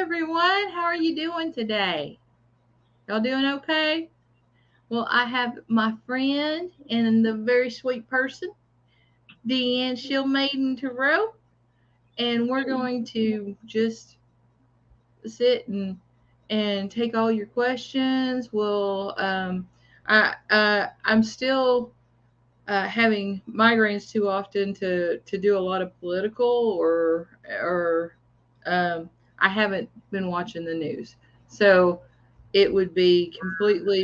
everyone. How are you doing today? Y'all doing okay? Well, I have my friend and the very sweet person, Deann Shield Maiden Tarot, and we're going to just sit and take all your questions. I'm still having migraines too often to do a lot of political or I haven't been watching the news. So it would be completely,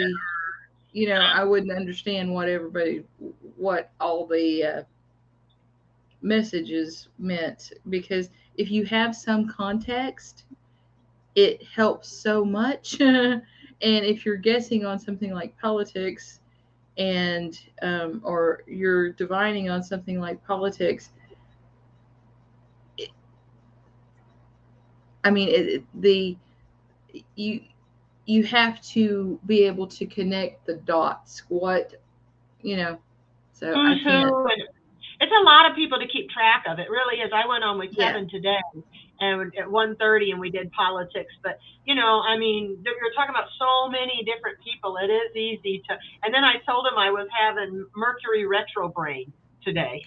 I wouldn't understand what all the messages meant, because if you have some context, it helps so much. And if you're guessing on something like politics, and or you're divining on something like politics, I mean, you you have to be able to connect the dots. So I Who's can't. who, and it's a lot of people to keep track of. It really is. I went on with Yeah. Kevin today, and at 1:30, and we did politics. But I mean, you're talking about so many different people. It is easy to. And then I told him I was having Mercury retrograde today.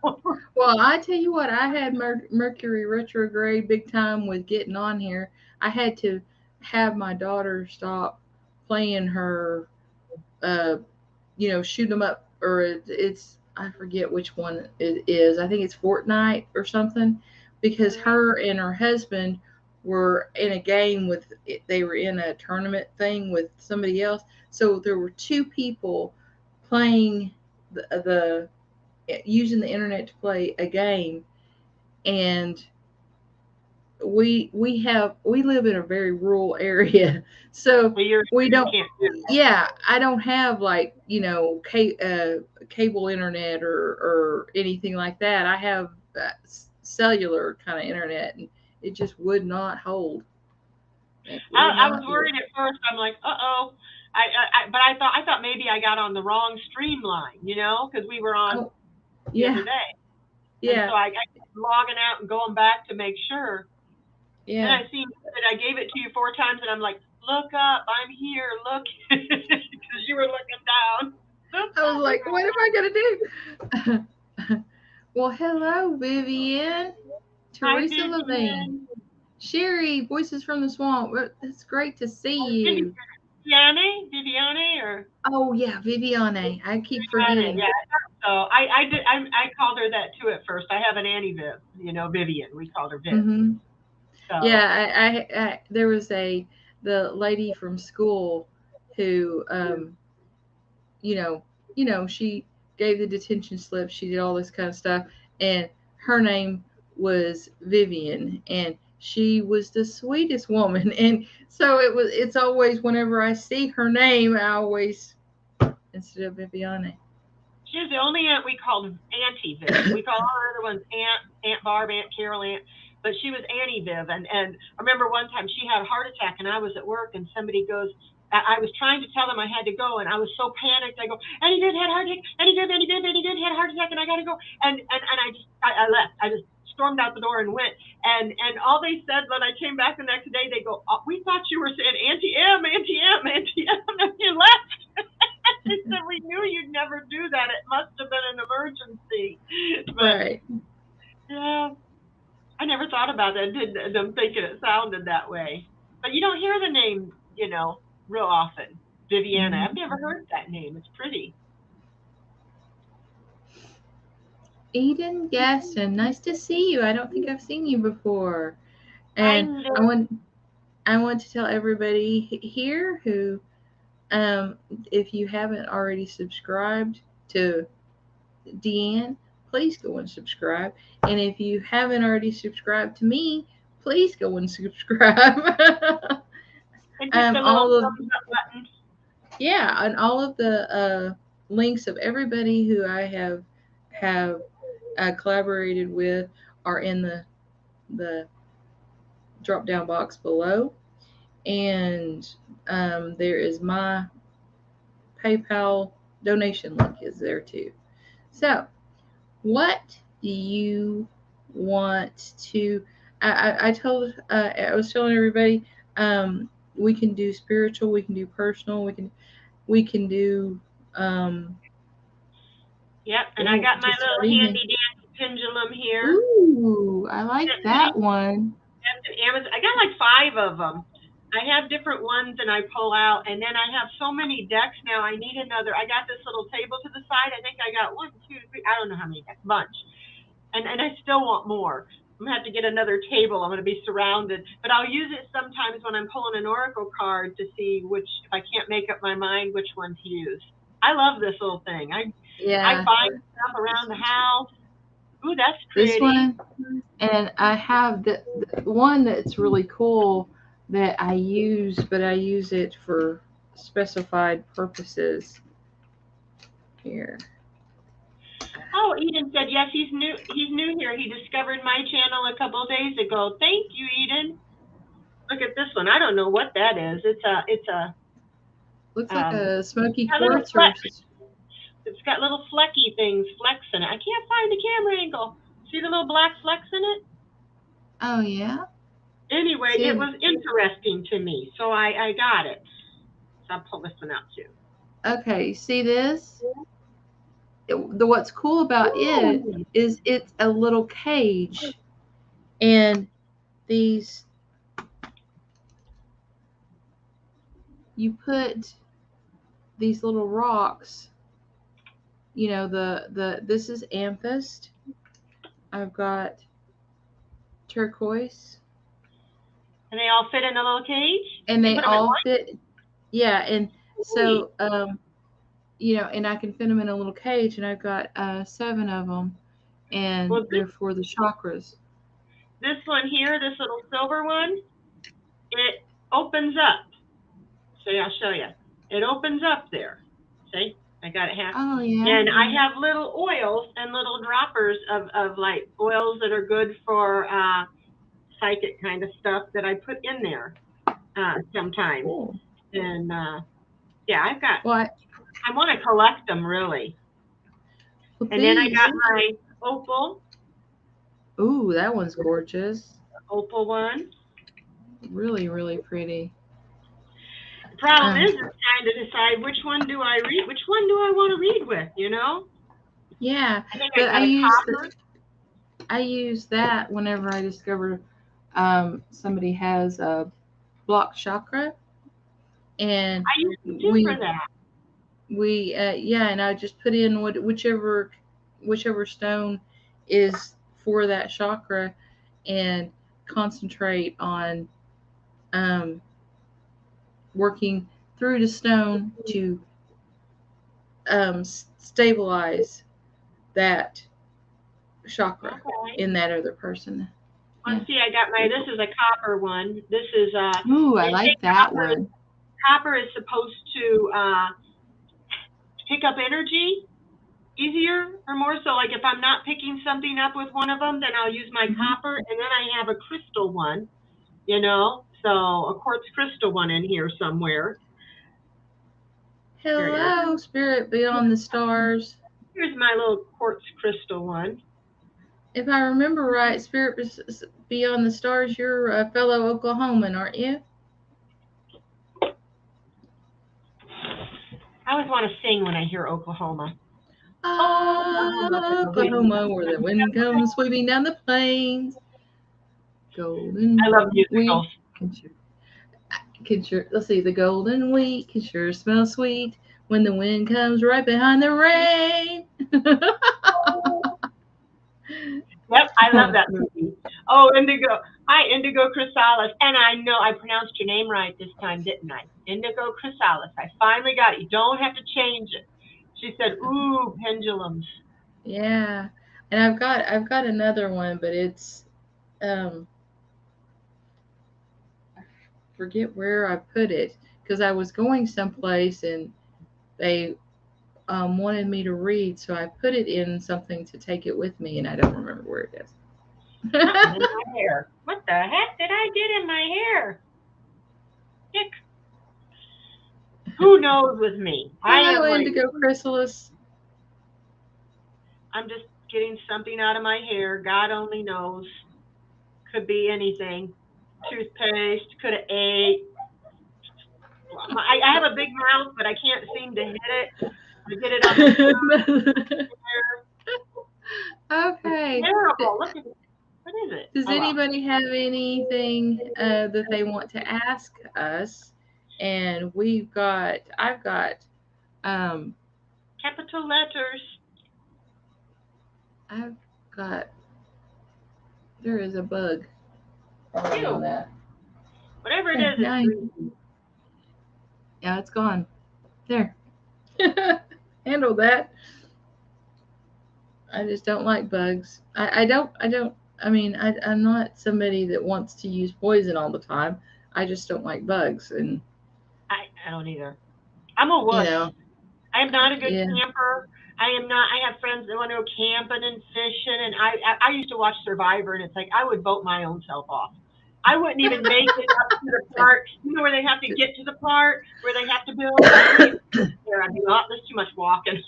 Well, I tell you what, I had Mercury retrograde big time with getting on here. I had to have my daughter stop playing her, shoot 'em up, or it's I forget which one it is. I think it's Fortnite or something, because her and her husband were in a game they were in a tournament thing with somebody else. So there were two people playing the using the internet to play a game, and we live in a very rural area, so we don't. Yeah, I don't have like cable internet or anything like that. I have cellular kind of internet, and it just would not hold. I was worried at first. I'm like, uh-oh. But I thought maybe I got on the wrong streamline, because we were on the other day. Yeah. And so I kept logging out and going back to make sure. Yeah. And I see that I gave it to you 4 times, and I'm like, look up, I'm here, look, because you were looking down. I was like, what am I gonna do? Well, hello, Vivian. Teresa Levine. Sherry, Voices from the Swamp. It's great to see you. Viviane, or? Oh yeah, Viviane. I keep forgetting. Yeah, so I called her that too at first. I have an Annie Viv, Vivian. We called her Viv. Mm-hmm. So. Yeah, I there was the lady from school who she gave the detention slip, she did all this kind of stuff, and her name was Vivian, and she was the sweetest woman. And so it's always, whenever I see her name, I always, instead of Viviane. She was the only aunt we called Auntie Viv. We call all our other ones Aunt Barb, Aunt Carol, but she was Annie Viv. And I remember one time she had a heart attack, and I was at work, and somebody goes, I was trying to tell them I had to go, and I was so panicked. I go, Annie Viv had a heart attack. Annie Viv had a heart attack, and I got to go. And I left. I just stormed out the door and went. And all they said when I came back the next day, they go, oh, we thought you were saying Auntie M, and you left. They said, we knew you'd never do that. It must have been an emergency. But, right. Yeah. I never thought about that. Them thinking it sounded that way. But you don't hear the name, real often. Viviana. Mm-hmm. I've never heard that name. It's pretty. Eden Gaston, nice to see you. I don't think I've seen you before. And I want to tell everybody here who, if you haven't already subscribed to Deann, please go and subscribe. And if you haven't already subscribed to me, please go and subscribe. And all of buttons. Yeah, and all of the links of everybody who I have collaborated with are in the drop down box below, and there is my PayPal donation link is there too. So, what do you want to? I told I was telling everybody, we can do spiritual, we can do personal, we can do Yep, and I got my little handy dandy pendulum here. Ooh, I like that one. That's an Amazon. I got like 5 of them. I have different ones and I pull out, and then I have so many decks now. I need another. I got this little table to the side. I think I got 1, 2, 3. I don't know how many decks, bunch. And I still want more. I'm gonna have to get another table. I'm gonna be surrounded, but I'll use it sometimes when I'm pulling an oracle card to see which, if I can't make up my mind, which one to use. I love this little thing. I find stuff around the house. Ooh, that's pretty. This one, and I have the one that's really cool that I use, but I use it for specified purposes. Here. Oh, Eden said yes. He's new. He's new here. He discovered my channel a couple of days ago. Thank you, Eden. Look at this one. I don't know what that is. It's a. Looks like a smoky quartz. Quartz. It's got little flecky things, flecks in it. I can't find the camera angle. See the little black flecks in it? Oh yeah. Anyway, it was interesting to me, so I got it. So I'll pull this one out too. Okay, see this? What's cool about it is it's a little cage, and these, you put these little rocks, you know, this is amethyst, I've got turquoise, and they all fit in a little cage, and they all fit, yeah. And so you know, and I can fit them in a little cage, and I've got 7 of them, and they're for the chakras. This one here, this little silver one, it opens up. See, I'll show you. It opens up there. See, I got it half. Oh yeah. And I have little oils and little droppers of like oils that are good for psychic kind of stuff that I put in there sometimes. Cool. And yeah, I've got. What? I want to collect them really. Well, and then I got my opal. Ooh, that one's gorgeous. Opal one. Really, really pretty. The problem is trying to decide which one do I read, which one do I want to read with, you know? Yeah, but I use that whenever I discover somebody has a blocked chakra, and I use it too for that. Yeah, and I just put in whichever stone is for that chakra, and concentrate on working through the stone to stabilize that chakra in that other person. Let's see, I got my, this is a copper one. This is ooh, I like that one. Copper is supposed to pick up energy easier or more. So like if I'm not picking something up with one of them, then I'll use my copper, and then I have a crystal one, you know, so a quartz crystal one in here somewhere. Hello, Spirit Beyond the Stars. Here's my little quartz crystal one. If I remember right, Spirit Beyond the Stars, you're a fellow Oklahoman, aren't you? I always want to sing when I hear Oklahoma. Oklahoma, where the wind comes sweeping down the plains. Golden. I love musicals. Let's see, the golden wheat can sure smell sweet when the wind comes right behind the rain. Yep, I love that movie. Oh, Indigo. Hi, Indigo Chrysalis. And I know I pronounced your name right this time, didn't I? Indigo Chrysalis. I finally got it. You don't have to change it. She said, ooh, pendulums. Yeah. And I've got another one, but it's I forget where I put it, because I was going someplace and they wanted me to read, so I put it in something to take it with me, and I don't remember where it is. In my hair. What the heck did I get in my hair? Dick. Who knows with me? Hello, Indigo Chrysalis. I'm just getting something out of my hair. God only knows. Could be anything. Toothpaste. Could have ate. I have a big mouth, but I can't seem to hit it. I get it on the Okay. It's terrible. Look at it. What is it? Does anybody have anything that they want to ask us? And I've got capital letters. I've got, there is a bug on that. Whatever it is, it's green. Yeah, it's gone. There. Handle that. I just don't like bugs. I'm not somebody that wants to use poison all the time. I just don't like bugs. And I don't either. I'm a wuss. You know, I am not a good camper. I am not. I have friends that want to go camping and fishing, and I used to watch Survivor, and it's like I would vote my own self off. I wouldn't even make it up to the part, where they have to get to the part where they have to build. There, I'd be off. There's too much walking.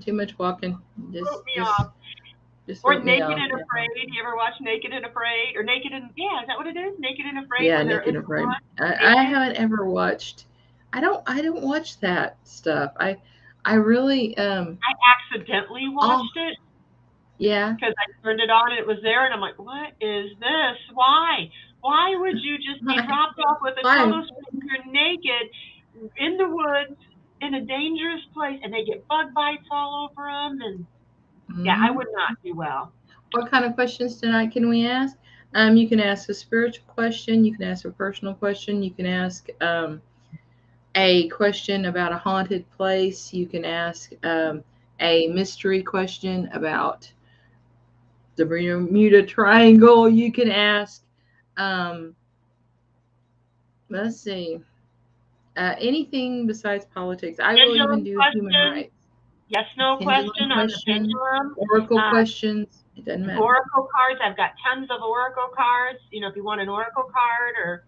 Too much walking. Vote me off. Or Naked and Afraid. You ever watch Naked and Afraid? Or Naked and, is that what it is? Naked and Afraid? Yeah, Naked and Afraid. I haven't ever watched. I don't watch that stuff. I really I accidentally watched it. Yeah. Because I turned it on and it was there, and I'm like, what is this? Why? Why would you just be dropped off with a total stranger naked in the woods in a dangerous place, and they get bug bites all over them? And yeah, I would not do well. What kind of questions tonight can we ask? You can ask a spiritual question. You can ask a personal question. You can ask a question about a haunted place. You can ask a mystery question about the Bermuda Triangle. You can ask, let's see, anything besides politics. I will even do human rights. Yes, no question on the pendulum. Oracle questions. It doesn't matter. Oracle cards. I've got tons of oracle cards. If you want an oracle card, or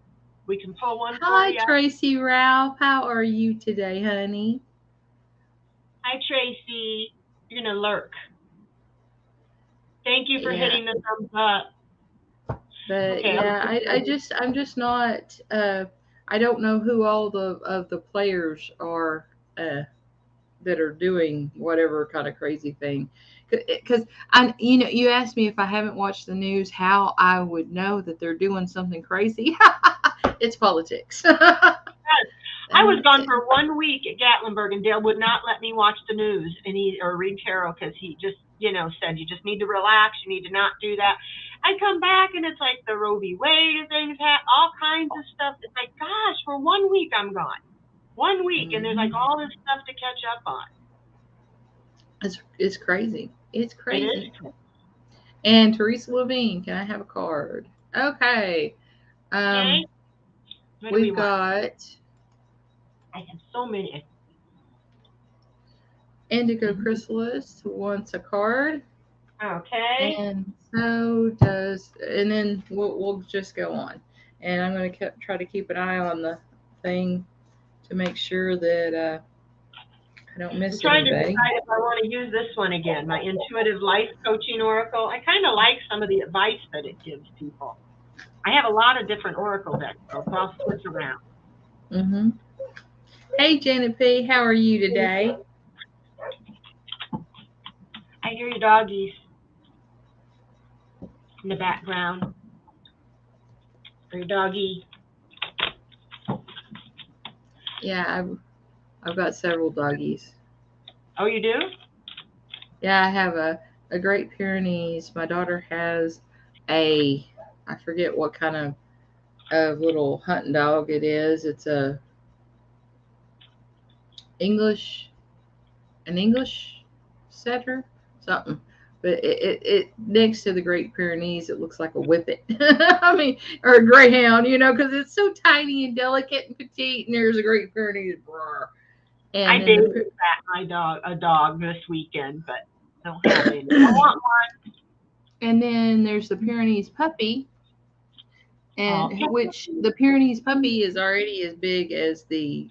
we can pull one for you. Hi, Tracy Ralph. How are you today, honey? Hi, Tracy. You're gonna lurk. Thank you for hitting the thumbs up. But okay, I'm just not. I don't know who all of the players are that are doing whatever kind of crazy thing. Because you asked me if I haven't watched the news, how I would know that they're doing something crazy. It's politics. I was gone for 1 week at Gatlinburg, and Dale would not let me watch the news or read tarot, because he just, said you just need to relax. You need to not do that. I come back, and it's like the Roe v. Wade things, all kinds of stuff. It's like, gosh, for 1 week I'm gone. 1 week, and there's like all this stuff to catch up on. It's crazy. It's crazy. It is. And Teresa Levine, can I have a card? Okay. Okay. We've got. I have so many. Indigo Chrysalis wants a card. Okay. And so does, and then we'll just go on. And I'm going to try to keep an eye on the thing to make sure that I don't miss anybody. I'm trying to decide if I want to use this one again, my Intuitive Life Coaching Oracle. I kind of like some of the advice that it gives people. I have a lot of different oracle decks, so I'll switch around. Mm-hmm. Hey, Janet P., how are you today? I hear your doggies in the background. Or your doggy. Yeah, I've got several doggies. Oh, you do? Yeah, I have a Great Pyrenees. My daughter has I forget what kind of little hunting dog it is. It's an English setter, something. But it next to the Great Pyrenees, it looks like a whippet. I mean, or a greyhound, because it's so tiny and delicate and petite. And there's a Great Pyrenees. And I babysat a dog this weekend, but don't have any. I want one. And then there's the Pyrenees puppy, and which the Pyrenees puppy is already as big as the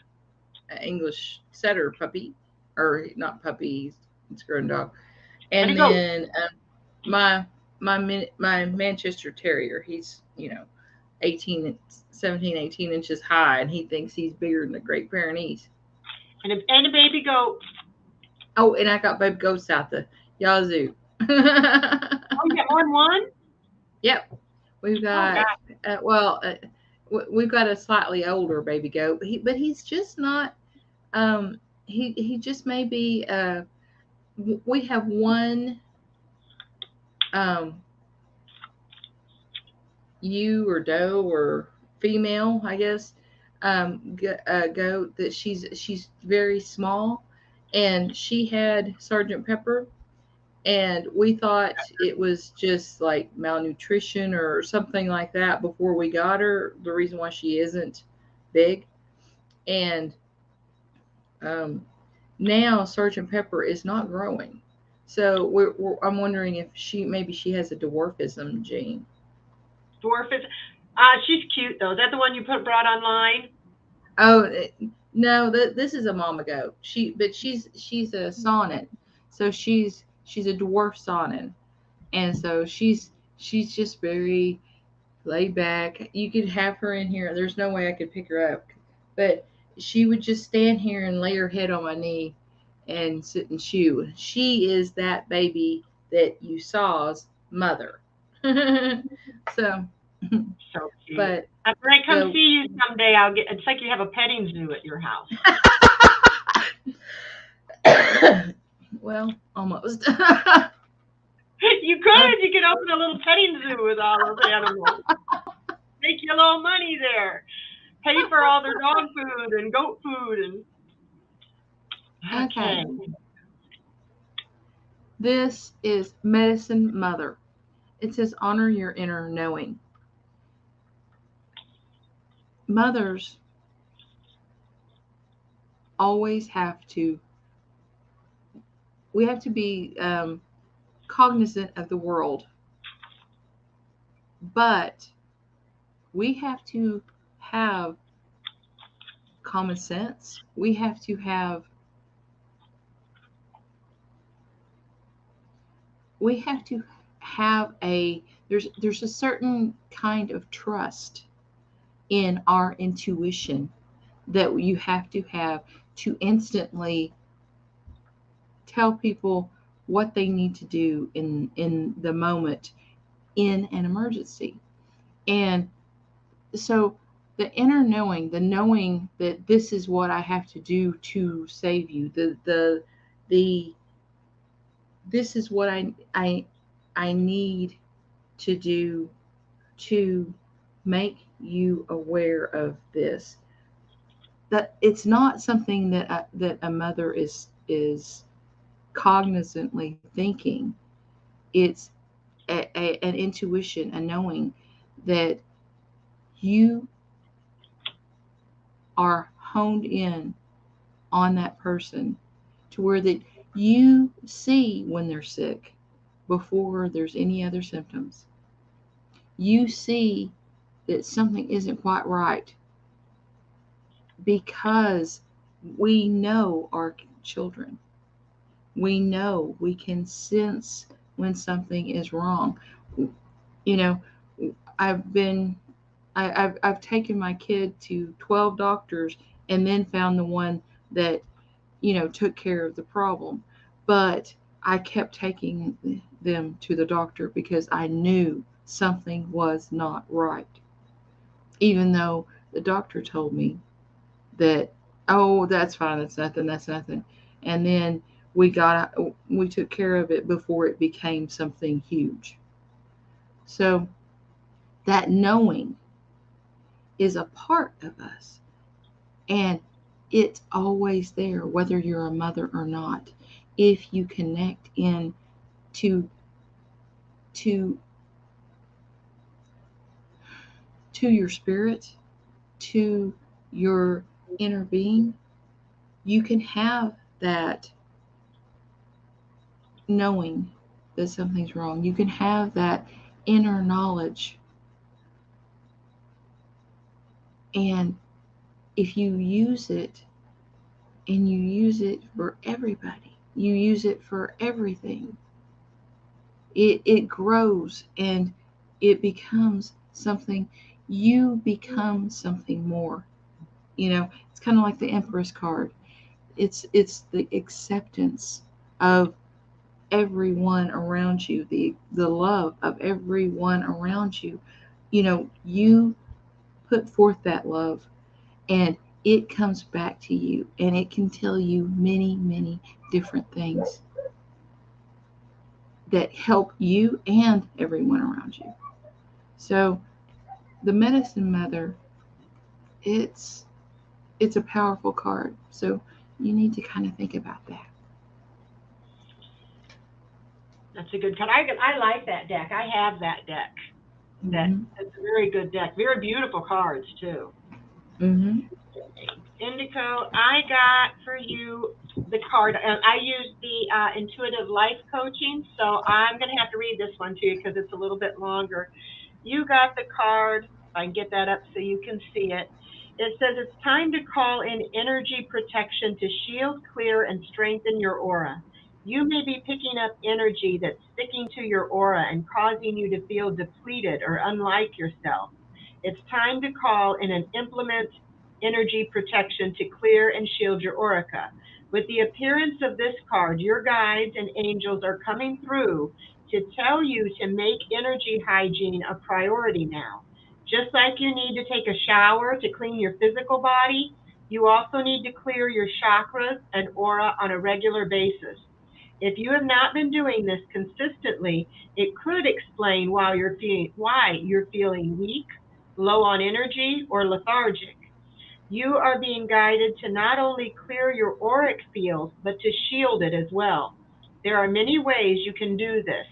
English setter puppy, or not puppy, it's grown dog. And then my my Manchester Terrier. He's 17, 18 inches high, and he thinks he's bigger than the Great Pyrenees. And a baby goat. Oh, and I got baby goats out the yazoo. Oh, you got more than one? Yep, we've got we've got a slightly older baby goat, but he's just not. He just may be. We have one ewe or doe or female, I guess, goat that she's very small, and she had Sergeant Pepper, and we thought it was just like malnutrition or something like that before we got her. The reason why she isn't big, and now Sergeant Pepper is not growing. So I'm wondering if maybe she has a dwarfism gene. Dwarfism. She's cute though. Is that the one you brought online? Oh no, this is a mama goat. She's a Saanen, so she's a dwarf Saanen, and so she's just very laid back. You could have her in here. There's no way I could pick her up, but she would just stand here and lay her head on my knee and sit and chew. She is that baby that you saw's mother. So cute. But after I come see you someday, it's like you have a petting zoo at your house. Well, almost. You could open a little petting zoo with all those animals. Make you a little money there. Pay for all their dog food and goat food and okay. This is Medicine Mother. It says honor your inner knowing. Mothers always have to. We have to be cognizant of the world, but we have to have common sense. We have to have there's a certain kind of trust in our intuition that you have to instantly tell people what they need to do in the moment in an emergency. And so the inner knowing, the knowing that this is what I have to do to save you, this is what I need to do to make you aware of this. That it's not something that a mother is cognizantly thinking. It's an intuition, a knowing that you are honed in on that person to where that you see when they're sick before there's any other symptoms. You see that something isn't quite right because we know our children. We know, we can sense when something is wrong. I've taken my kid to 12 doctors and then found the one that took care of the problem. But I kept taking them to the doctor because I knew something was not right. Even though the doctor told me that, oh, that's fine, that's nothing. And then we took care of it before it became something huge. So that knowing is a part of us, and it's always there, whether you're a mother or not. If you connect in to your spirit, to your inner being, you can have that knowing that something's wrong. You can have that inner knowledge. And if you use it, and you use it for everybody, you use it for everything, it grows and it becomes something. You become something more. It's kind of like the Empress card. It's the acceptance of everyone around you, the love of everyone around you. You put forth that love, and it comes back to you, and it can tell you many, many different things that help you and everyone around you. So the Medicine Mother, it's a powerful card. So you need to kind of think about that. That's a good card. I like that deck. I have that deck. That's a very good deck. Very beautiful cards too. Indigo, I got for you the card. I use the intuitive life coaching, so I'm going to have to read this one to you because it's a little bit longer. You got the card. I can get that up so you can see it. It says it's time to call in energy protection to shield, clear, and strengthen your aura. You may be picking up energy that's sticking to your aura and causing you to feel depleted or unlike yourself. It's time to call in and implement energy protection to clear and shield your aurica. With the appearance of this card, your guides and angels are coming through to tell you to make energy hygiene a priority now. Just like you need to take a shower to clean your physical body, you also need to clear your chakras and aura on a regular basis. If you have not been doing this consistently, it could explain why you're feeling weak, low on energy, or lethargic. You are being guided to not only clear your auric field, but to shield it as well. There are many ways you can do this.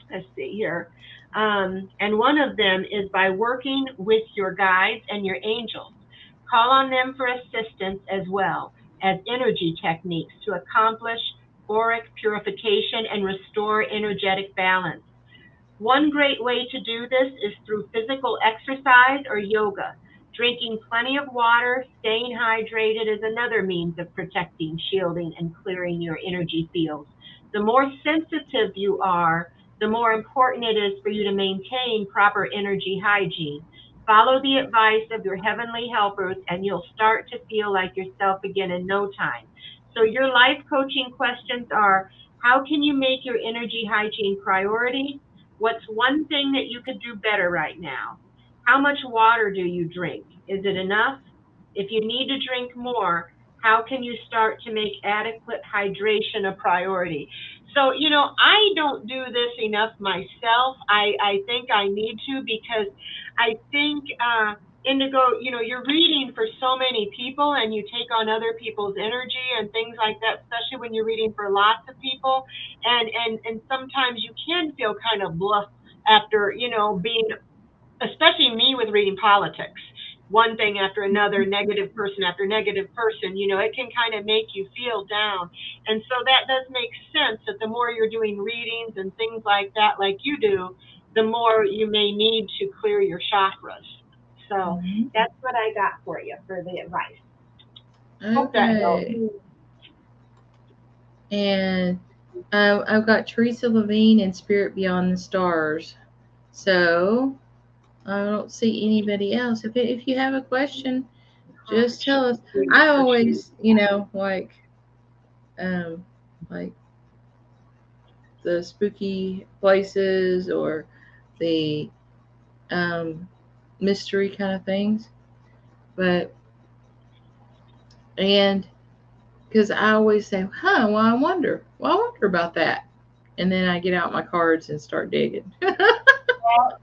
Let's see here. And one of them is by working with your guides and your angels. Call on them for assistance as well as energy techniques to accomplish auric purification and restore energetic balance. One great way to do this is through physical exercise or yoga. Drinking plenty of water, staying hydrated is another means of protecting, shielding, and clearing your energy fields. The more sensitive you are, the more important it is for you to maintain proper energy hygiene. Follow the advice of your heavenly helpers and you'll start to feel like yourself again in no time. So your life coaching questions are, how can you make your energy hygiene priority? What's one thing that you could do better right now? How much water do you drink? Is it enough? If you need to drink more, how can you start to make adequate hydration a priority? So, I don't do this enough myself. I think I need to, because I think, Indigo, you're reading for so many people and you take on other people's energy and things like that, especially when you're reading for lots of people. And sometimes you can feel kind of bluff after, being, especially me with reading politics, one thing after another, negative person after negative person, it can kind of make you feel down. And so that does make sense that the more you're doing readings and things like that, like you do, the more you may need to clear your chakras. So that's what I got for you for the advice. Okay. Hope that helps. And I've got Teresa Levine and Spirit Beyond the Stars. So I don't see anybody else. If you have a question, just tell us. I always, like the spooky places or the mystery kind of things. And because I always say, well, I wonder about that. And then I get out my cards and start digging. Well,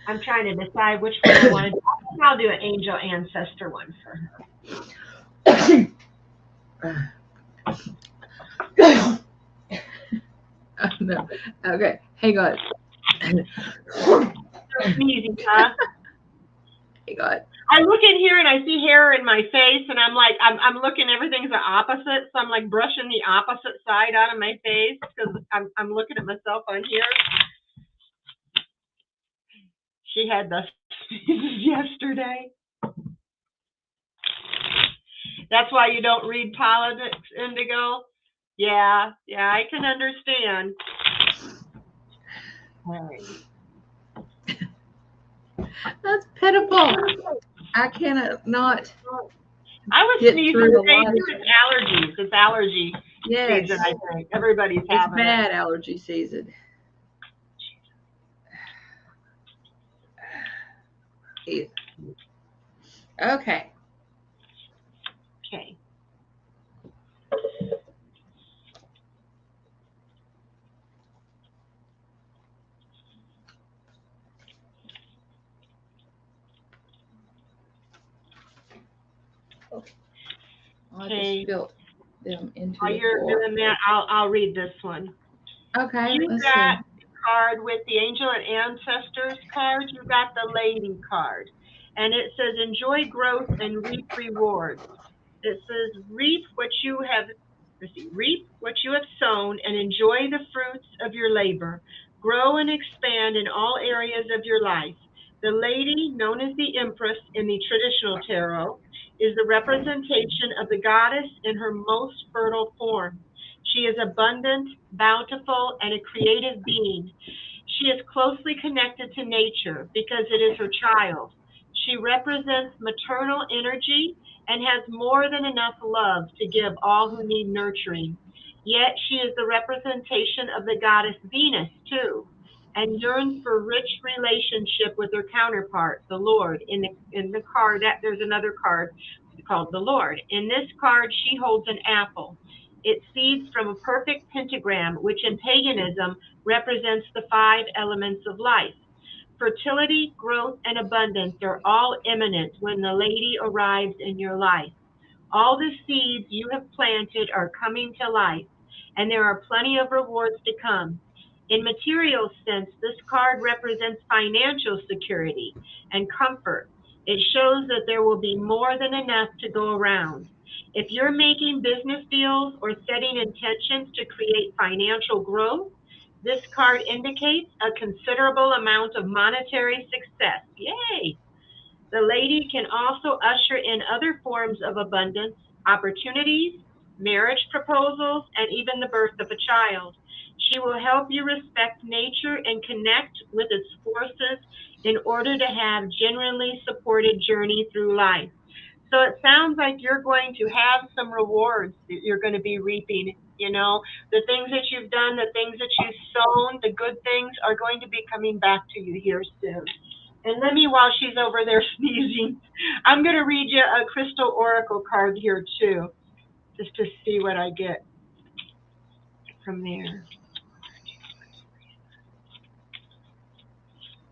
I'm trying to decide which one I want to do. I think I'll do an angel ancestor one for her. No. Okay, hang on. Sneezing, huh? Hang on. I look in here and I see hair in my face, and I'm like, I'm looking, everything's the opposite, so I'm like brushing the opposite side out of my face because I'm looking at myself on here. She had the sneezes yesterday. That's why you don't read politics, Indigo. Yeah, I can understand. That's pitiful. I cannot not. I was sneezing today. It's allergy season, I think. Everybody's having it. It's bad allergy season. Okay. I just spilled them into While the you're floor. doing that, I'll read this one. Okay, You let's got see. the card with the Angel and Ancestors card. You got the Lady card. And it says, enjoy growth and reap rewards. It says, reap what you have sown and enjoy the fruits of your labor. Grow and expand in all areas of your life. The lady, known as the Empress in the traditional tarot, is the representation of the goddess in her most fertile form. She is abundant, bountiful, and a creative being. She is closely connected to nature because it is her child. She represents maternal energy and has more than enough love to give all who need nurturing. Yet she is the representation of the goddess Venus, too, and yearns for rich relationship with her counterpart, the Lord. In the card, there's another card called the Lord. In this card, she holds an apple. It seeds from a perfect pentagram, which in paganism represents the 5 elements of life. Fertility, growth, and abundance are all imminent when the lady arrives in your life. All the seeds you have planted are coming to life, and there are plenty of rewards to come. In material sense, this card represents financial security and comfort. It shows that there will be more than enough to go around. If you're making business deals or setting intentions to create financial growth, this card indicates a considerable amount of monetary success. Yay! The lady can also usher in other forms of abundance, opportunities, marriage proposals, and even the birth of a child. She will help you respect nature and connect with its forces in order to have genuinely supported journey through life. So it sounds like you're going to have some rewards that you're going to be reaping. You know, the things that you've done, the things that you've sown, the good things are going to be coming back to you here soon. And let me, while she's over there sneezing, I'm going to read you a crystal oracle card here too, just to see what I get from there.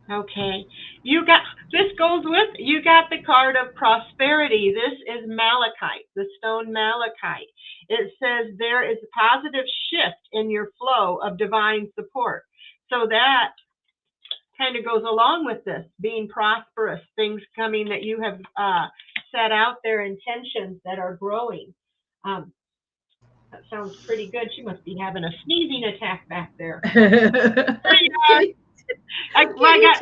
Okay, you got the card of prosperity. This is malachite, the stone malachite. It says there is a positive shift in your flow of divine support. So that kind of goes along with this, being prosperous, things coming that you have set out there, intentions that are growing. That sounds pretty good. She must be having a sneezing attack back there. I got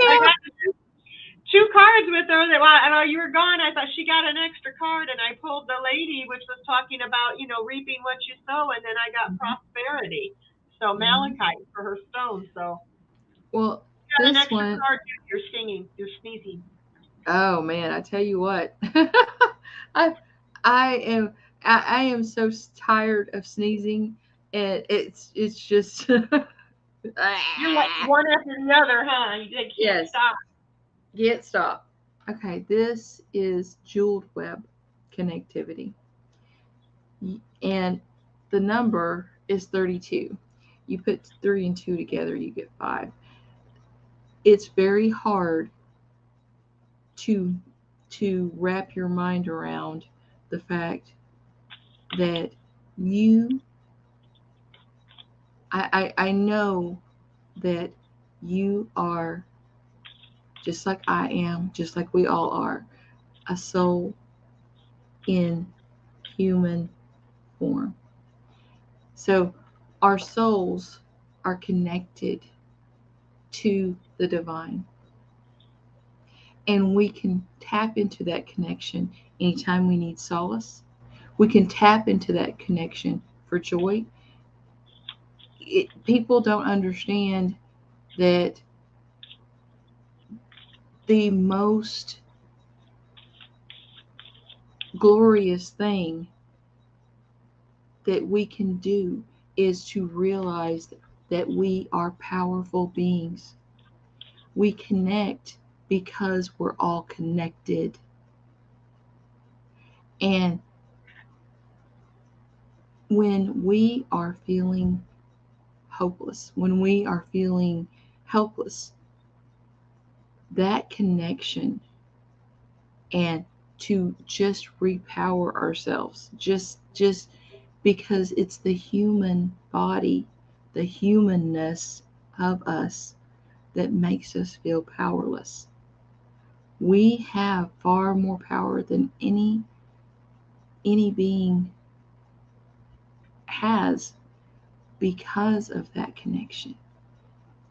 2 cards with her that while you were gone, I thought she got an extra card, and I pulled the lady, which was talking about, reaping what you sow, and then I got prosperity. So malachite for her stone. So well, you got an extra card. You're sneezing. Oh man, I tell you what, I am so tired of sneezing, and it's just. You're like one after the other, huh? You can't stop. Can't stop. Okay, this is jeweled web connectivity, and the number is 32. You put 3 and 2 together, you get 5. It's very hard to wrap your mind around the fact that I know that you are, just like I am, just like we all are, a soul in human form. So our souls are connected to the divine. And we can tap into that connection anytime we need solace. We can tap into that connection for joy. people don't understand that the most glorious thing that we can do is to realize that we are powerful beings. We connect because we're all connected. And when we are feeling hopeless, when we are feeling helpless, that connection and to just repower ourselves, just because it's the human body, the humanness of us that makes us feel powerless. We have far more power than any being has because of that connection.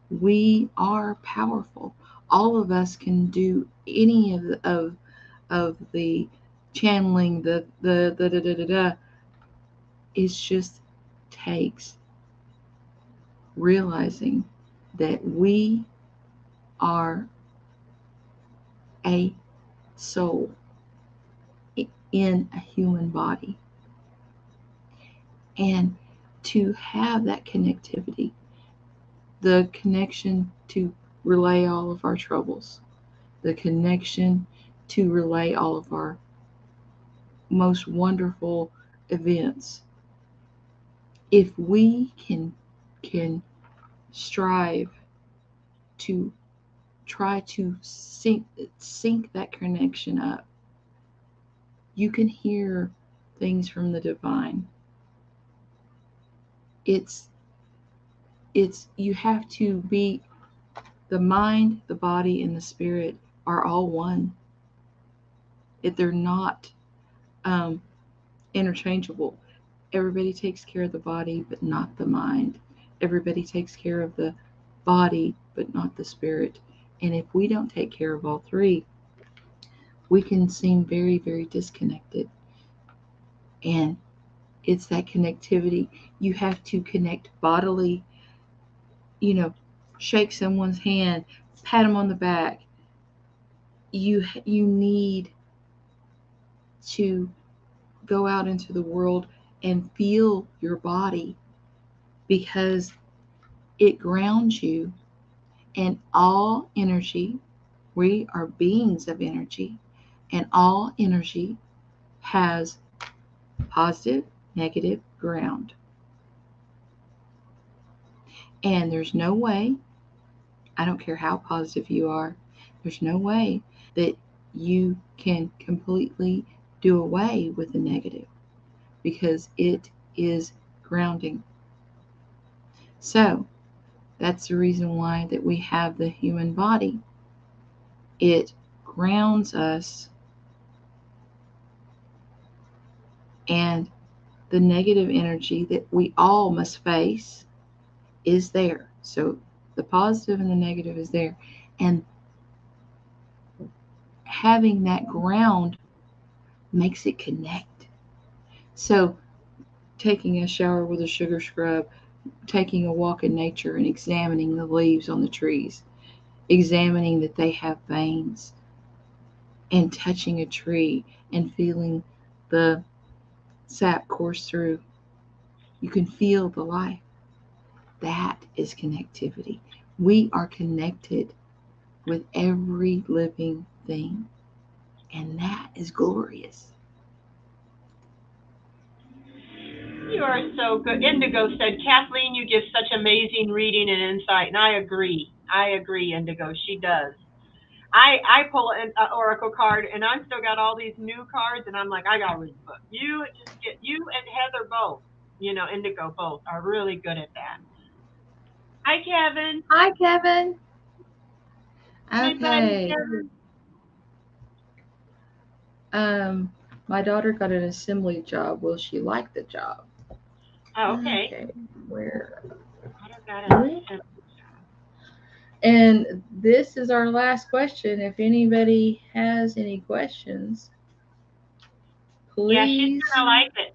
We are powerful. All of us can do any of the channeling, the da da da da da. It just takes realizing that we are a soul in a human body. And to have that connectivity, the connection to relay all of our troubles, the connection to relay all of our most wonderful events. If we can strive to try to sync that connection up, you can hear things from the divine. It's you have to be, the mind, the body, and the spirit are all one. If they're not interchangeable. Everybody takes care of the body, but not the mind. Everybody takes care of the body, but not the spirit. And if we don't take care of all three, we can seem very, very disconnected. And it's that connectivity. You have to connect bodily, shake someone's hand, pat them on the back. You need to go out into the world and feel your body, because it grounds you. And all energy, we are beings of energy, and all energy has positive, negative ground. And there's no way, I don't care how positive you are, there's no way that you can completely do away with the negative, because it is grounding. So that's the reason why that we have the human body. It grounds us, and the negative energy that we all must face is there. So the positive and the negative is there. And having that ground makes it connect. So taking a shower with a sugar scrub, taking a walk in nature and examining the leaves on the trees, examining that they have veins, and touching a tree and feeling the sap course through. You can feel the life. That is connectivity. We are connected with every living thing, and that is glorious. You are so good. Indigo said, Kathleen, you give such amazing reading and insight. And I agree. Indigo. She does. I pull an oracle card, and I've still got all these new cards, and I'm like, I got to read the book. You and Heather both, Indigo both are really good at that. Hi, Kevin. Hi, Kevin. Hey, buddy, Kevin. My daughter got an assembly job. Will she like the job? Oh, okay. Where? And this is our last question. If anybody has any questions, please. Yeah, she's gonna like it.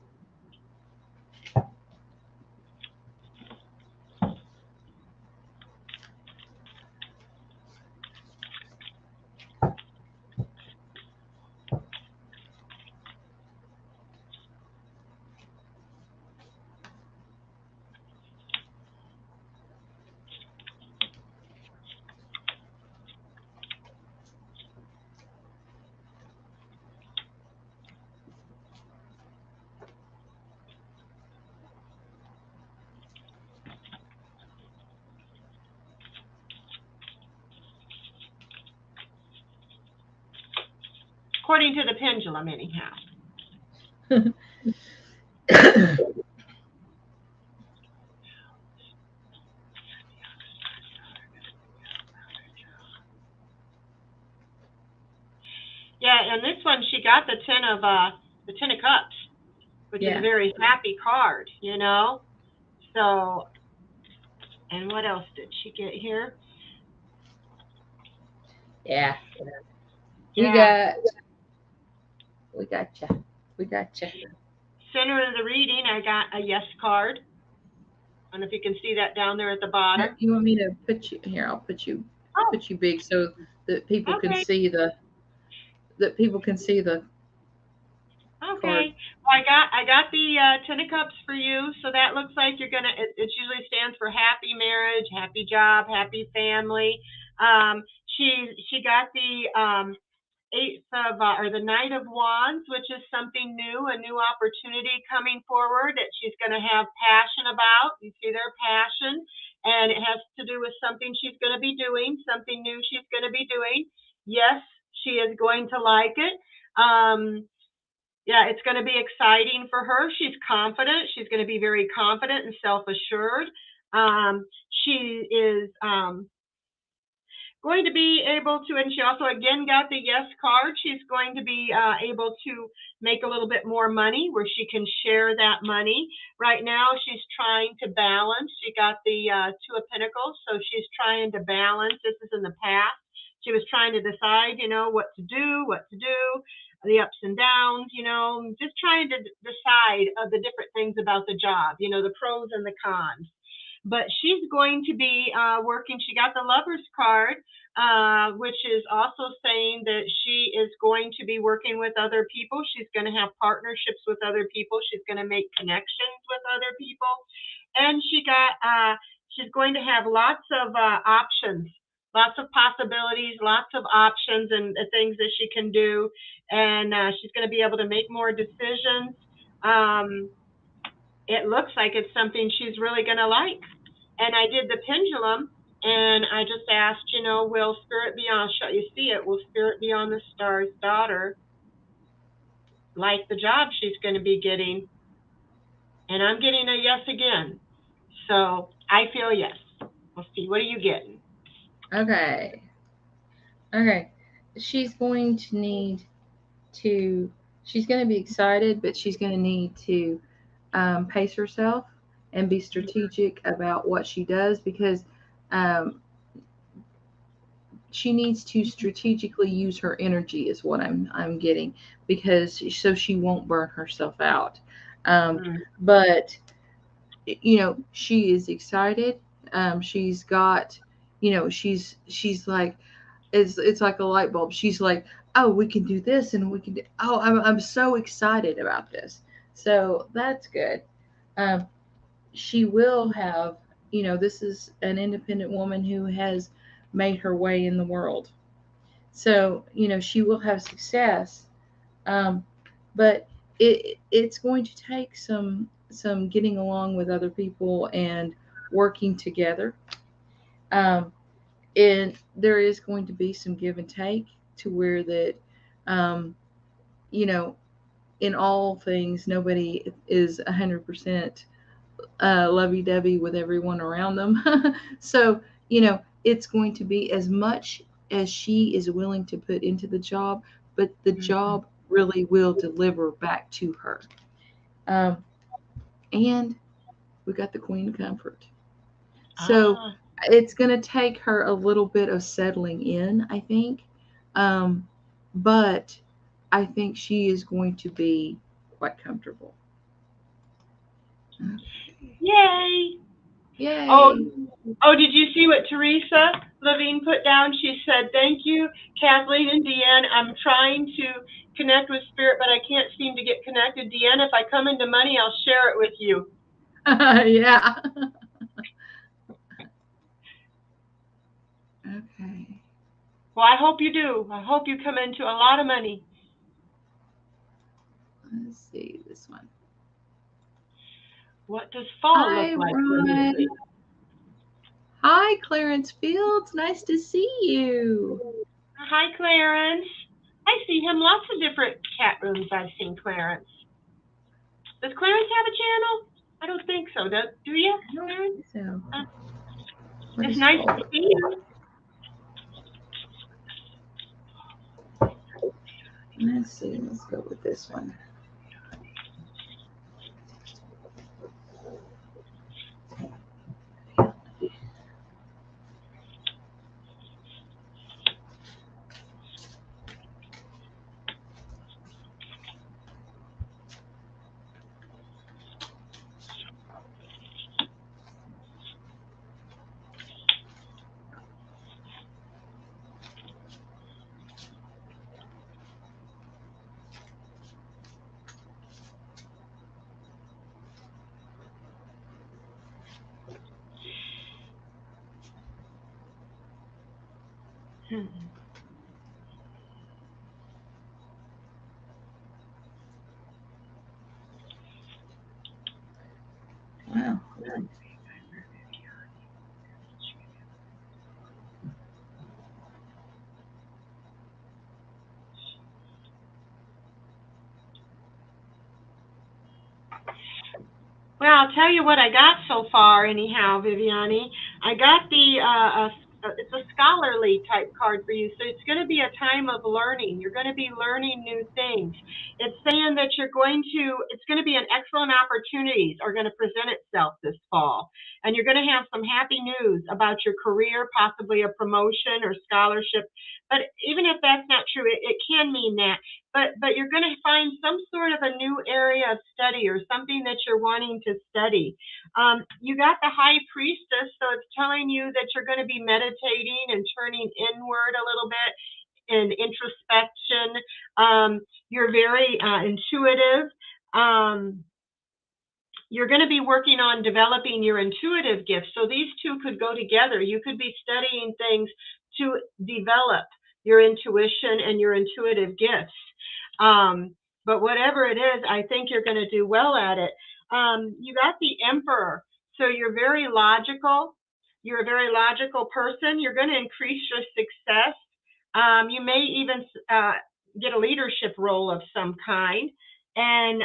according to the pendulum, anyhow. Yeah, and this one she got the Ten of Cups, which is a very happy card, you know. So, and what else did she get here? Yeah. We got you. Center of the reading, I got a yes card. I don't know if you can see that down there at the bottom. You want me to put you here? I'll put you big so that people can see the Okay. card. Well, I got the Ten of Cups for you, so that looks like you're gonna. It usually stands for happy marriage, happy job, happy family. She got the the Knight of Wands, which is something new, a new opportunity coming forward that she's going to have passion about. You see their passion, and it has to do with something she's going to be doing, something new she's going to be doing. Yes, she is going to like it. Yeah, it's going to be exciting for her. She's confident. She's going to be very confident and self-assured. She is going to be able to, and she also again got the yes card, she's going to be able to make a little bit more money where she can share that money. Right now she's trying to balance. She got the Two of Pentacles, so she's trying to balance. This is in the past. She was trying to decide, you know, what to do, the ups and downs, you know, just trying to decide the different things about the job, you know, the pros and the cons. But she's going to be working. She got the Lover's card, which is also saying that she is going to be working with other people. She's going to have partnerships with other people. She's going to make connections with other people. And she's going to have lots of options, lots of possibilities, lots of options and things that she can do. And she's going to be able to make more decisions. It looks like it's something she's really going to like. And I did the pendulum, and I just asked, you know, will Spirit be on, you see it, will Spirit be on the star's daughter, like the job she's going to be getting? And I'm getting a yes again. So I feel yes. We'll see. What are you getting? Okay. She's going to need to, she's going to be excited, but she's going to need to pace herself and be strategic about what she does, because she needs to strategically use her energy is what I'm getting, because so she won't burn herself out. But you know, she is excited. She's got, you know, she's like, it's like a light bulb. She's like, oh, we can do this, and we can do, oh, I'm so excited about this. So that's good. She will have, you know, this is an independent woman who has made her way in the world. So, you know, she will have success. But it's going to take some getting along with other people and working together. And there is going to be some give and take to where that, you know, in all things, nobody is 100% lovey-dovey with everyone around them. So, you know, it's going to be as much as she is willing to put into the job, but the job really will deliver back to her. And we got the Queen of Comfort. So it's going to take her a little bit of settling in, I think. But I think she is going to be quite comfortable. Yay! Yay! Oh, did you see what Teresa Levine put down? She said, thank you, Kathleen and Deann. I'm trying to connect with Spirit, but I can't seem to get connected. Deann, if I come into money, I'll share it with you. Yeah. Okay. Well, I hope you do. I hope you come into a lot of money. Let's see this one. What does fall look like for me? Hi, Clarence Fields. Nice to see you. Hi, Clarence. I see him lots of different chat rooms. I've seen Clarence. Does Clarence have a channel? I don't think so. Do you, Clarence? So, it's nice to see you. Let's see. Let's go with this one. Wow. Well, I'll tell you what I got so far, anyhow, Viviani. I got the it's a scholarly type card for you. So it's going to be a time of learning. You're going to be learning new things. It's saying that it's going to be an excellent opportunities are going to present itself this fall. And you're going to have some happy news about your career, possibly a promotion or scholarship. But even if that's not true, it can mean that. But you're going to find some sort of a new area of study or something that you're wanting to study. You got the High Priestess, so it's telling you that you're going to be meditating and turning inward a little bit in introspection. You're very intuitive. You're going to be working on developing your intuitive gifts. So these two could go together. You could be studying things to develop your intuition and your intuitive gifts. But whatever it is, I think you're going to do well at it. You got the Emperor. So you're very logical. You're a very logical person. You're going to increase your success. You may even get a leadership role of some kind. And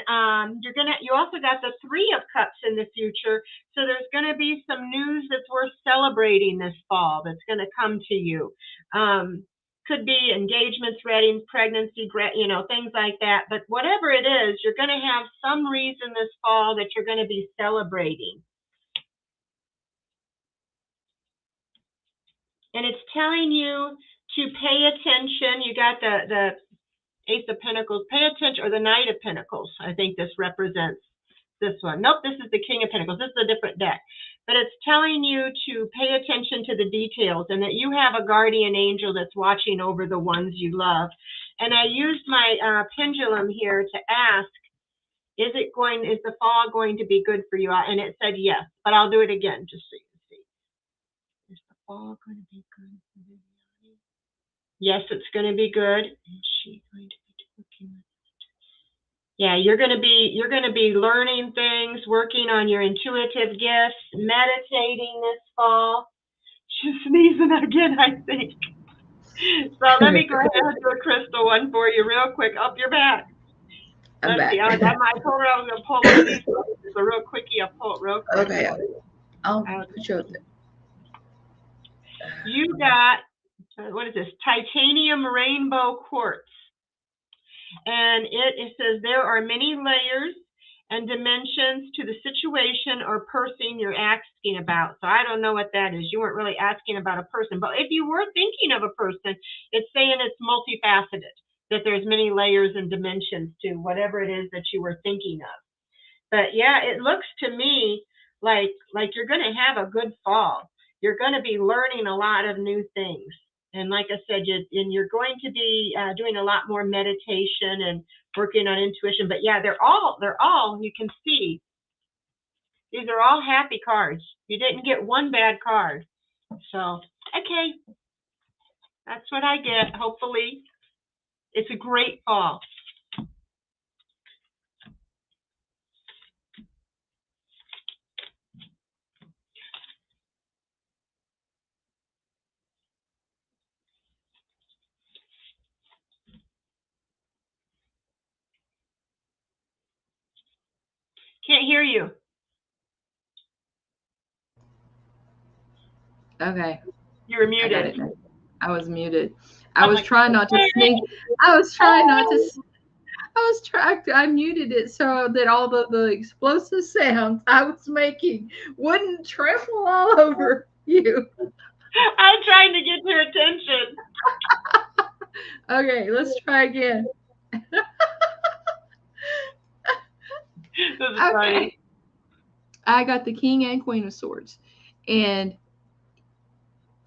you also got the Three of Cups in the future. So there's going to be some news that's worth celebrating this fall that's going to come to you. Could be engagements, weddings, pregnancy, things like that. But whatever it is, you're going to have some reason this fall that you're going to be celebrating. And it's telling you to pay attention. You got the Ace of Pentacles, pay attention, or the Knight of Pentacles. I think this represents this one. Nope, this is the King of Pentacles. This is a different deck. But it's telling you to pay attention to the details and that you have a guardian angel that's watching over the ones you love. And I used my pendulum here to ask, is the fall going to be good for you? And it said yes, but I'll do it again just so you can see. Is the fall going to be good for you? Yes, it's going to be good. Is she going to be working with it? Yeah, you're going to be learning things, working on your intuitive gifts, meditating this fall. She's sneezing again, I think. So let me go ahead and do a crystal one for you real quick. Up your back. I'm back. See, I told her I was going to pull one of these. It's a real quickie. I'll pull it real quick. Okay. I'll put you up there. You got, what is this? Titanium Rainbow Quartz. And it says there are many layers and dimensions to the situation or person you're asking about. So I don't know what that is. You weren't really asking about a person. But if you were thinking of a person, it's saying it's multifaceted, that there's many layers and dimensions to whatever it is that you were thinking of. But yeah, it looks to me like you're going to have a good fall. You're going to be learning a lot of new things. And like I said, you're going to be doing a lot more meditation and working on intuition. But yeah, they're all, you can see, these are all happy cards. You didn't get one bad card. So, okay, that's what I get. Hopefully, it's a great fall. Can't hear you. Okay. You were muted. I got it now. I was muted. I was trying not to sneak. I was trying not to. I muted it so that all the explosive sounds I was making wouldn't trample all over you. I'm trying to get your attention. Okay, let's try again. Okay. Funny. I got the King and Queen of Swords. And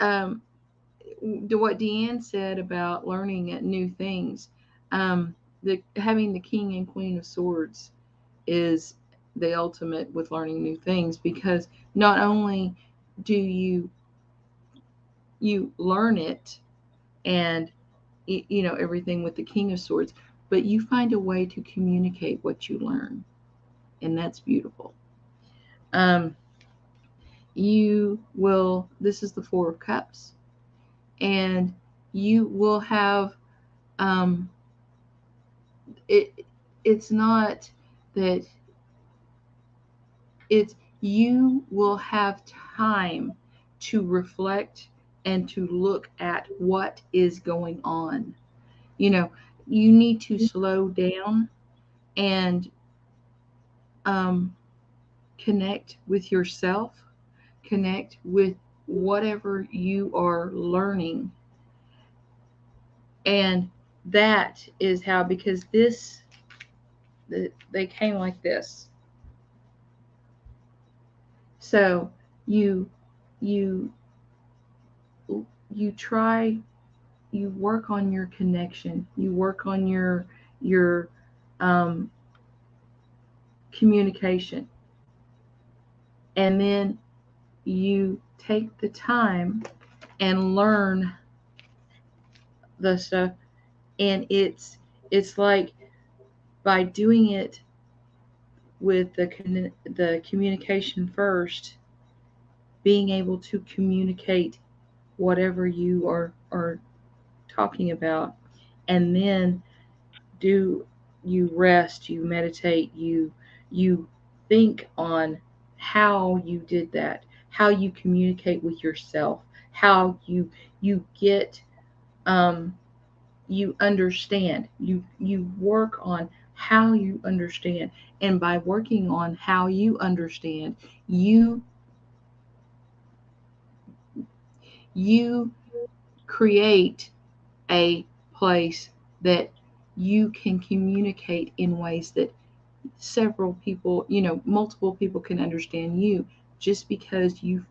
what Deann said about learning new things, having the King and Queen of Swords is the ultimate with learning new things, because not only do you learn it and everything with the King of Swords, but you find a way to communicate what you learn, and that's beautiful. This is the Four of Cups, and you will have it's not that you will have time to reflect and to look at what is going on. You need to slow down and connect with yourself, connect with whatever you are learning. And that is how, because they came like this. So you work on your connection, you work on your communication, and then you take the time and learn the stuff. And it's like, by doing it with the communication first, being able to communicate whatever you are talking about, and then you rest, you meditate, you think on how you did that, how you communicate with yourself, how you get you understand, you work on how you understand. And by working on how you understand, you create a place that you can communicate in ways that several people, multiple people can understand you, just because you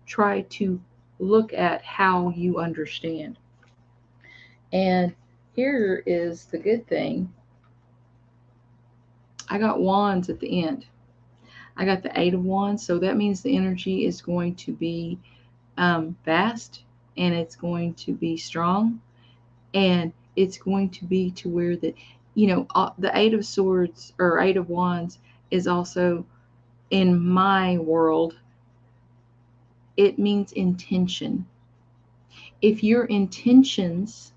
try to look at how you understand. And here is the good thing. I got wands at the end. I got the 8 of Wands, so that means the energy is going to be fast, and it's going to be strong, and it's going to be to where the 8 of Swords or 8 of Wands is also, in my world, it means intention. If your intentions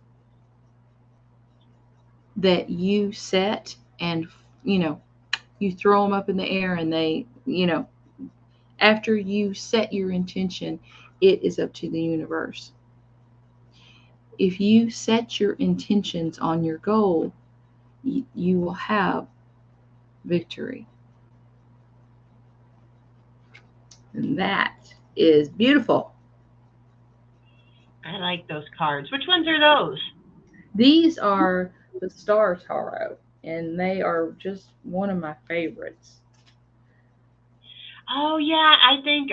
that you set, and you throw them up in the air, and they, after you set your intention, it is up to the universe. If you set your intentions on your goal, you will have victory. And that is beautiful. I like those cards. Which ones are those? These are the Star Tarot, and they are just one of my favorites. Oh yeah, I think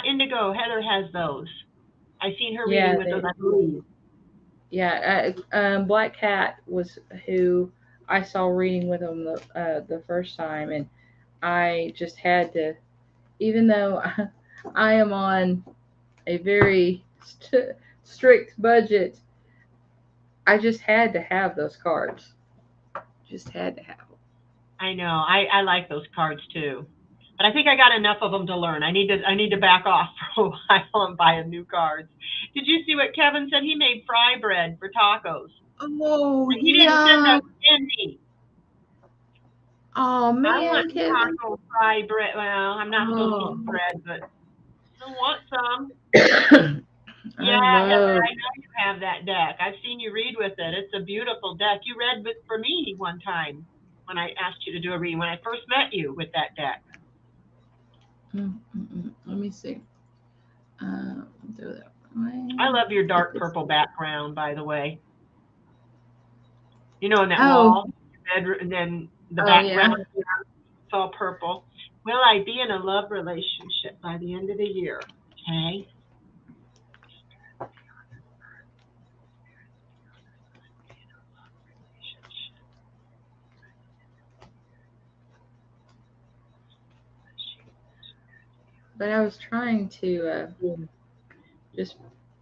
Indigo Heather has those. I've seen her reading with those, I believe. Yeah, BlackCat was who I saw reading with them the first time, and I just had to, even though I am on a very strict budget, I just had to have those cards. Just had to have them. I know. I like those cards too. But I think I got enough of them to learn. I need to back off for a while and buy new cards. Did you see what Kevin said? He made fry bread for tacos. Oh, he didn't send us candy. Oh I man, want Kevin. taco fry bread. Well, I'm not supposed to eat bread, but I want some. I Yeah, Heather, love. I know you have that deck. I've seen you read with it. It's a beautiful deck. You read with for me one time when I asked you to do a reading when I first met you with that deck. Let me see. Do that way. I love your dark purple background, by the way. You know, in that Oh, wall, bedroom, and then the oh yeah. background, it's all purple. Will I be in a love relationship by the end of the year? Okay. But I was trying to just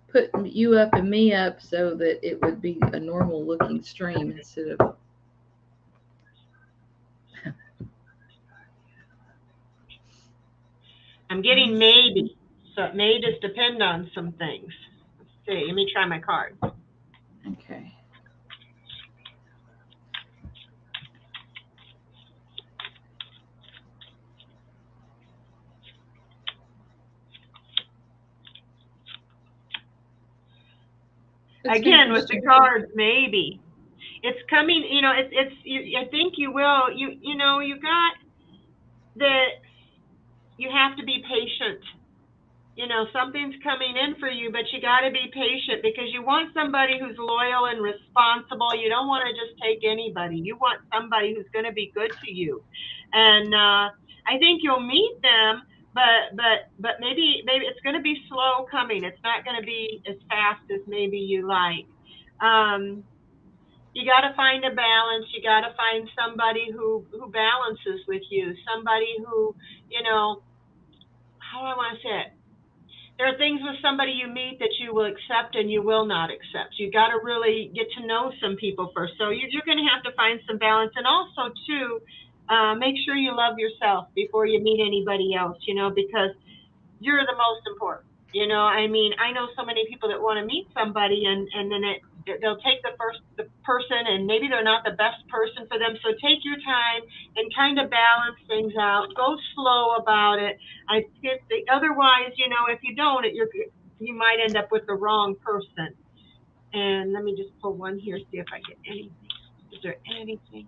put you up and me up so that it would be a normal looking stream instead of. I'm getting maybe, so it may just depend on some things. Let's see. Let me try my card. Okay. Again, with the cards, maybe it's coming. You know, it's. I think you will. You know, you got that. You have to be patient. You know, something's coming in for you, but you got to be patient because you want somebody who's loyal and responsible. You don't want to just take anybody. You want somebody who's going to be good to you, and I think you'll meet them. But maybe it's going to be slow coming. It's not going to be as fast as maybe you like. You got to find a balance. You got to find somebody who balances with you. Somebody who, you know, how do I want to say it? There are things with somebody you meet that you will accept and you will not accept. You got to really get to know some people first. So you're going to have to find some balance, and also too, make sure you love yourself before you meet anybody else. You know, because you're the most important. You know, I mean, I know so many people that want to meet somebody, and then they'll take the person, and maybe they're not the best person for them. So take your time and kind of balance things out. Go slow about it. I think otherwise, you know, if you don't, you might end up with the wrong person. And let me just pull one here, see if I get anything. Is there anything?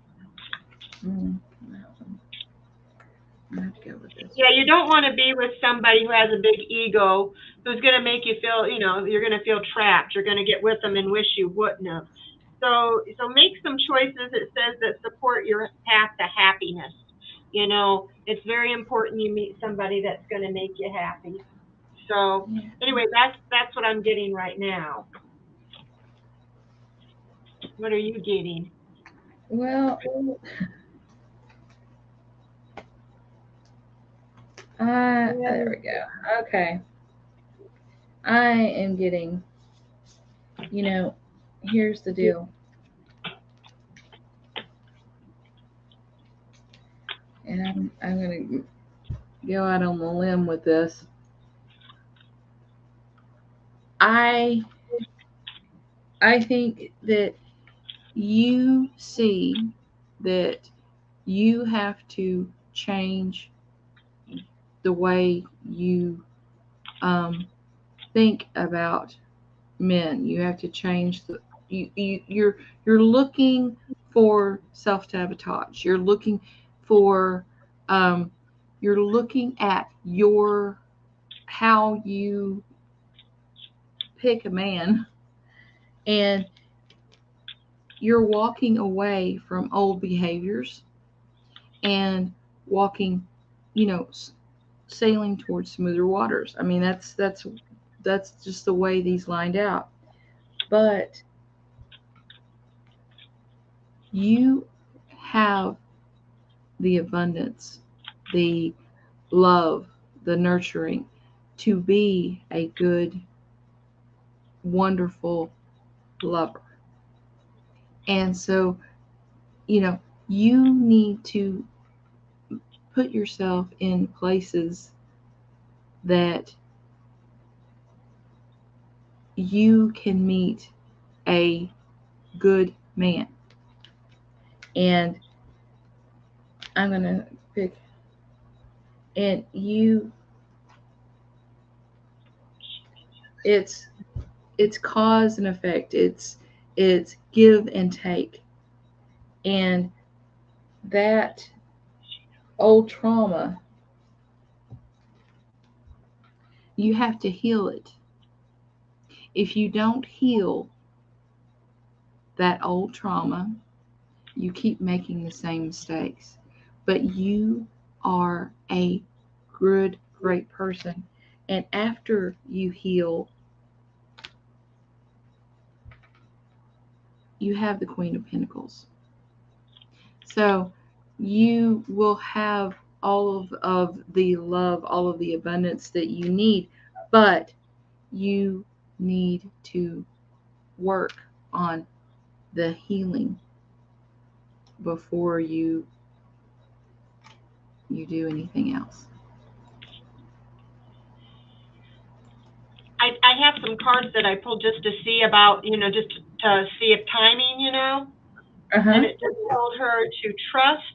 I have to go with this. Yeah, you don't want to be with somebody who has a big ego, who's going to make you feel, you know, you're going to feel trapped. You're going to get with them and wish you wouldn't have. So make some choices. It says that support your path to happiness. You know, it's very important you meet somebody that's going to make you happy. So anyway, that's what I'm getting right now. What are you getting? Well, there we go. Okay. I am getting, you know, here's the deal. And I'm going to go out on the limb with this. I think that you see that you have to change the way you think about men. You have to change the you're looking for self-sabotage. You're looking for you're looking at your how you pick a man, and you're walking away from old behaviors and walking, you know, sailing towards smoother waters. I mean, that's just the way these lined out. But you have the abundance, the love, the nurturing to be a good, wonderful lover. And so, you know, you need to put yourself in places that you can meet a good man. And I'm going to pick, and it's cause and effect. It's give and take. And that old trauma, you have to heal it. If you don't heal that old trauma, you keep making the same mistakes. But you are a good, great person. And after you heal, you have the Queen of Pentacles. So you will have all of the love, all of the abundance that you need, but you need to work on the healing before you do anything else. I have some cards that I pulled just to see about, just to see if timing, and it just told her to trust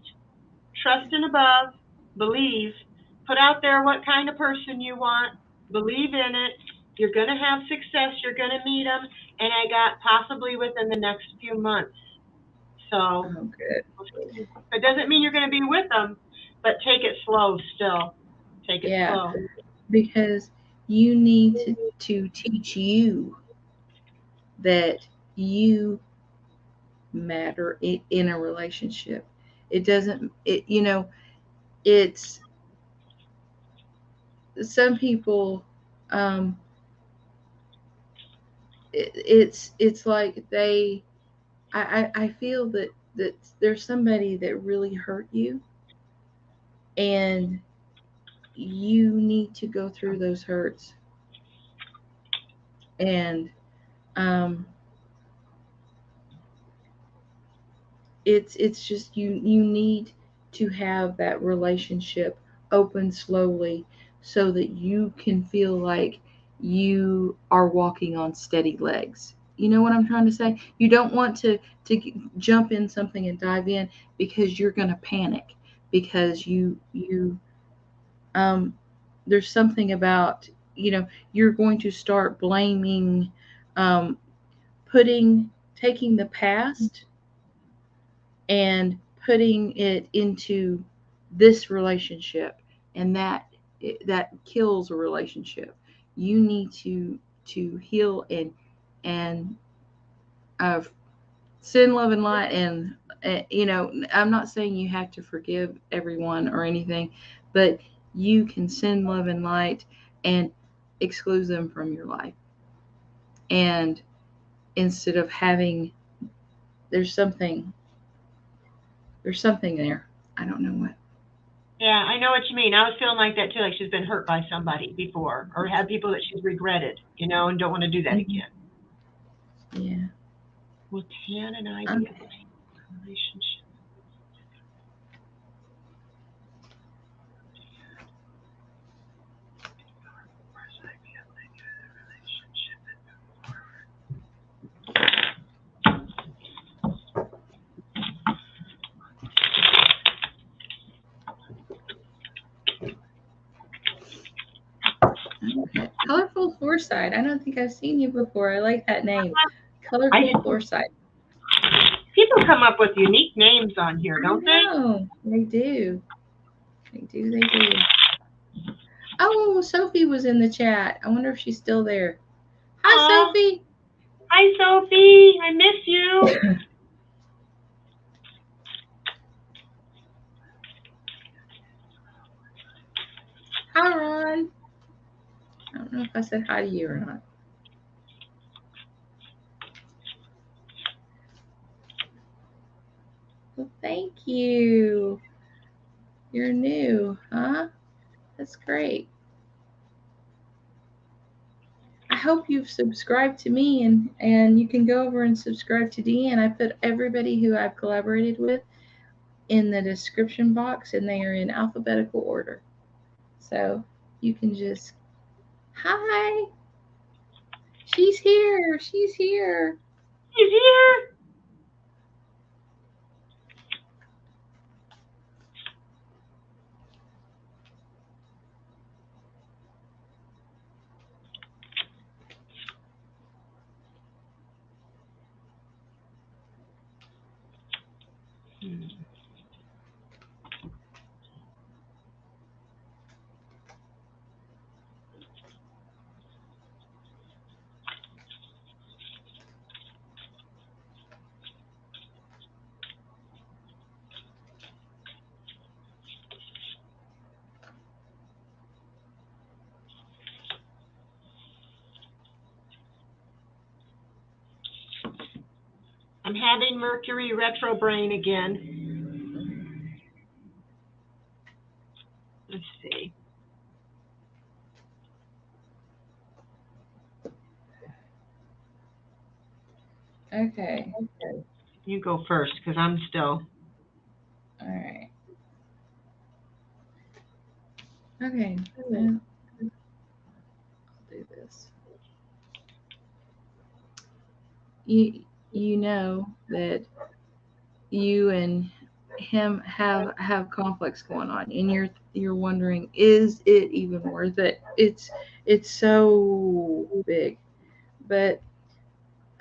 in above, believe, put out there what kind of person you want, believe in it. You're going to have success. You're going to meet them. And I got possibly within the next few months. So good. It doesn't mean you're going to be with them, but take it slow still. Take it slow. Because you need to teach you that you matter in a relationship. It doesn't, it's some people, it's like I feel that there's somebody that really hurt you, and you need to go through those hurts, and it's just you need to have that relationship open slowly so that you can feel like you are walking on steady legs. You know what I'm trying to say? You don't want to jump in something and dive in because you're going to panic, because there's something about, you're going to start blaming, taking the past and putting it into this relationship, and that kills a relationship. You need to heal and send love and light, and I'm not saying you have to forgive everyone or anything, but you can send love and light and exclude them from your life. And instead of having, there's something there. I don't know what. Yeah, I know what you mean. I was feeling like that too, like she's been hurt by somebody before, or had people that she's regretted, and don't want to do that again. Yeah. Well, can and I be a relationship? Okay. Colorful Foresight. I don't think I've seen you before. I like that name. Colorful Foresight. People come up with unique names on here, don't they? They do. They do. Oh, Sophie was in the chat. I wonder if she's still there. Hi, Sophie. Hi, Sophie. I miss you. Hi, Ron. I don't know if I said hi to you or not. Well, thank you. You're new, huh? That's great. I hope you've subscribed to me, and you can go over and subscribe to Deann. I put everybody who I've collaborated with in the description box, and they are in alphabetical order. So you can just, hi. She's here. She's here. She's here. I'm having Mercury retrograde again. Let's see. Okay. You go first because I'm still. All right. Okay. Well, I'll do this. You know that you and him have conflicts going on, and you're wondering, is it even worth it? It's so big. But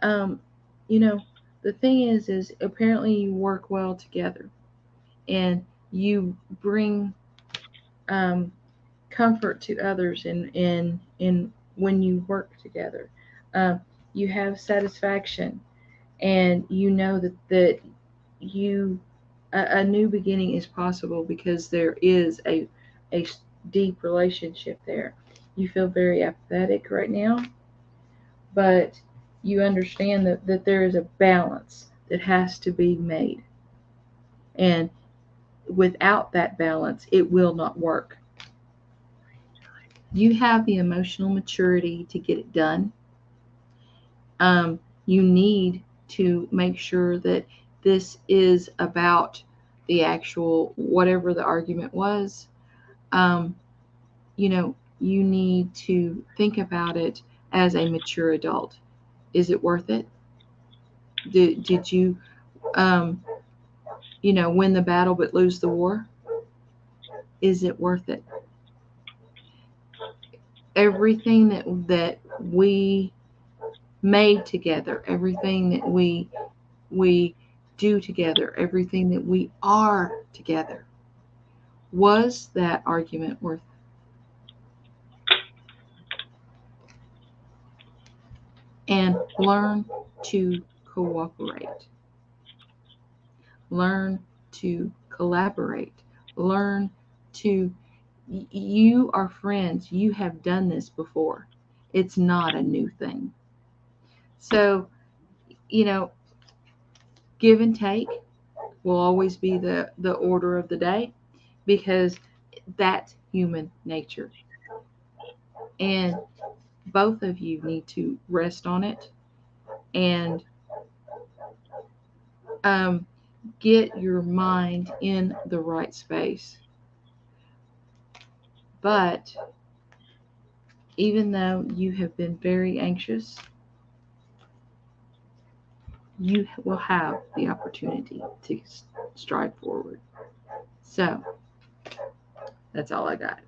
you know, the thing is apparently you work well together, and you bring comfort to others in when you work together. You have satisfaction, and you know that you a new beginning is possible because there is a deep relationship there. You feel very apathetic right now, but you understand that there is a balance that has to be made, and without that balance it will not work. You have the emotional maturity to get it done. You need to make sure that this is about the actual whatever the argument was. um, you know, you need to think about it as a mature adult. Is it worth it? Did you win the battle but lose the war? Is it worth it? Everything that we made together, everything that we do together, everything that we are together, was that argument worth it? And learn to cooperate. Learn to collaborate. Learn to, you are friends. You have done this before. It's not a new thing. So, give and take will always be the order of the day, because that's human nature. And both of you need to rest on it and get your mind in the right space. But even though you have been very anxious, you will have the opportunity to stride forward. So that's all I got.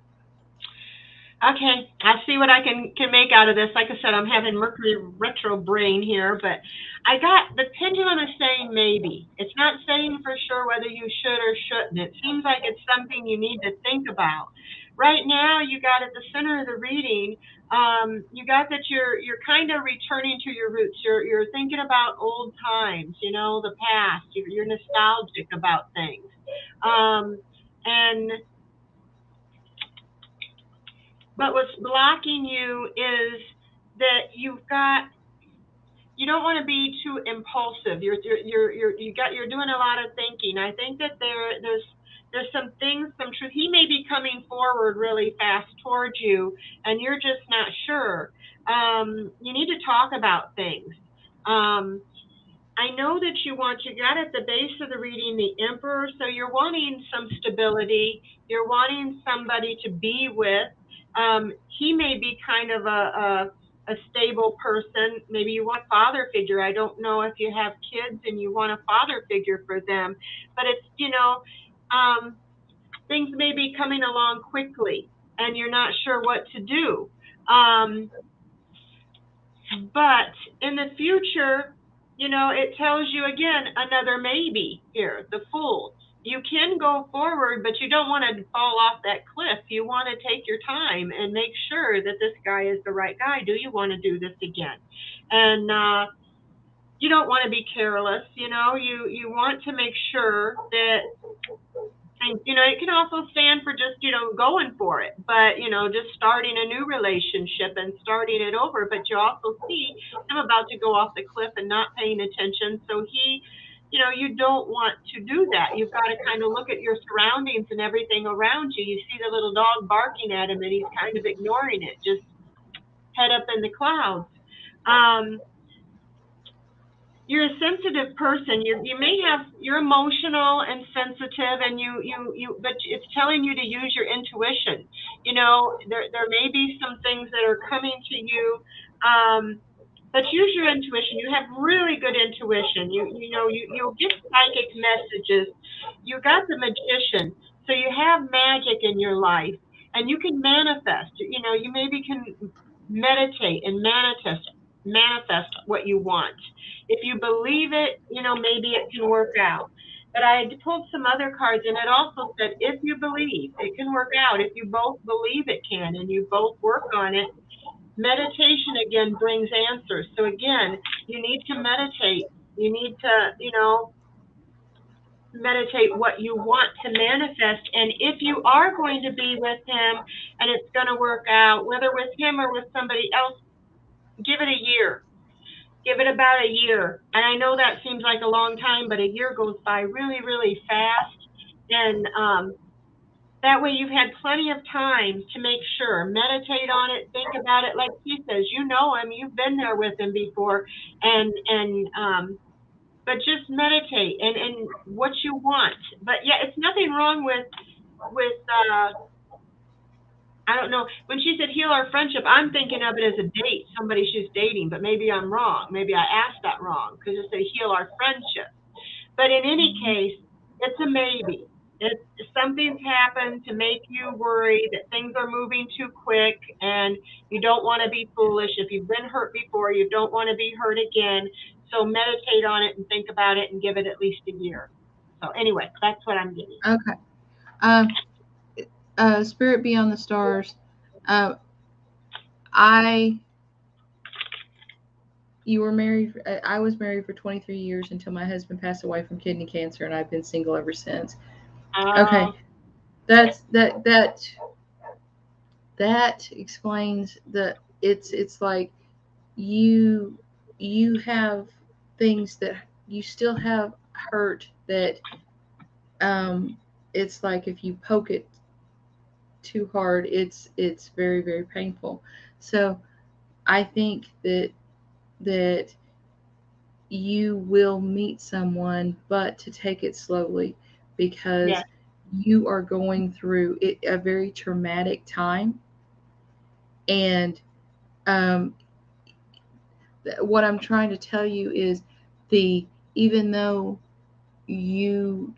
Okay, I'll see what I can make out of this. Like I said, I'm having Mercury retrograde here, but I got the pendulum is saying maybe. It's not saying for sure whether you should or shouldn't. It seems like it's something you need to think about. Right now, you got at the center of the reading, you got that you're kind of returning to your roots. You're thinking about old times, the past. You're nostalgic about things, and but what's blocking you is that you don't want to be too impulsive. You're doing a lot of thinking. I think that there's some things, some truth. He may be coming forward really fast towards you, and you're just not sure. You need to talk about things. I know that you got at the base of the reading the Emperor, so you're wanting some stability. You're wanting somebody to be with. He may be kind of a stable person. Maybe you want a father figure. I don't know if you have kids and you want a father figure for them, but it's, things may be coming along quickly and you're not sure what to do. But in the future, you know, it tells you again, another maybe here, the Fool. You can go forward, but you don't want to fall off that cliff. You want to take your time and make sure that this guy is the right guy. Do you want to do this again? And you don't want to be careless. You know, you want to make sure that, and, you know, it can also stand for just, you know, going for it, but, you know, just starting a new relationship and starting it over. But you also see him about to go off the cliff and not paying attention. So he, you know, you don't want to do that. You've got to kind of look at your surroundings and everything around you. You see the little dog barking at him and he's kind of ignoring it, just head up in the clouds. You're a sensitive person. You're emotional and sensitive, and but it's telling you to use your intuition. You know, there may be some things that are coming to you, but use your intuition. You have really good intuition. You'll get psychic messages. You got the Magician, so you have magic in your life, and you can manifest. You know, you maybe can meditate and manifest what you want. If you believe it, you know, maybe it can work out. But I had pulled some other cards, and it also said, if you believe, it can work out. If you both believe it can, and you both work on it, meditation again brings answers. So again, you need to meditate. You need to, you know, meditate what you want to manifest. And if you are going to be with him and it's going to work out, whether with him or with somebody else, give it a year. Give it about a year. And I know that seems like a long time, but a year goes by really, really fast. And that way you've had plenty of time to make sure. Meditate on it. Think about it. Like he says, you know him. You've been there with him before. But just meditate and what you want. But yeah, it's nothing wrong with I don't know. When she said heal our friendship, I'm thinking of it as a date, somebody she's dating, but maybe I'm wrong. Maybe I asked that wrong because it said heal our friendship. But in any case, it's a maybe. If something's happened to make you worry that things are moving too quick and you don't want to be foolish. If you've been hurt before, you don't want to be hurt again. So meditate on it and think about it and give it at least a year. So anyway, that's what I'm getting. Okay. Spirit Beyond the Stars. You were married. I was married for 23 years until my husband passed away from kidney cancer, and I've been single ever since. Okay, that explains the. It's like you have things that you still have hurt that. It's like if you poke it too hard, it's very, very painful. So I think that you will meet someone, but to take it slowly, because you are going through a very traumatic time. And what I'm trying to tell you is even though you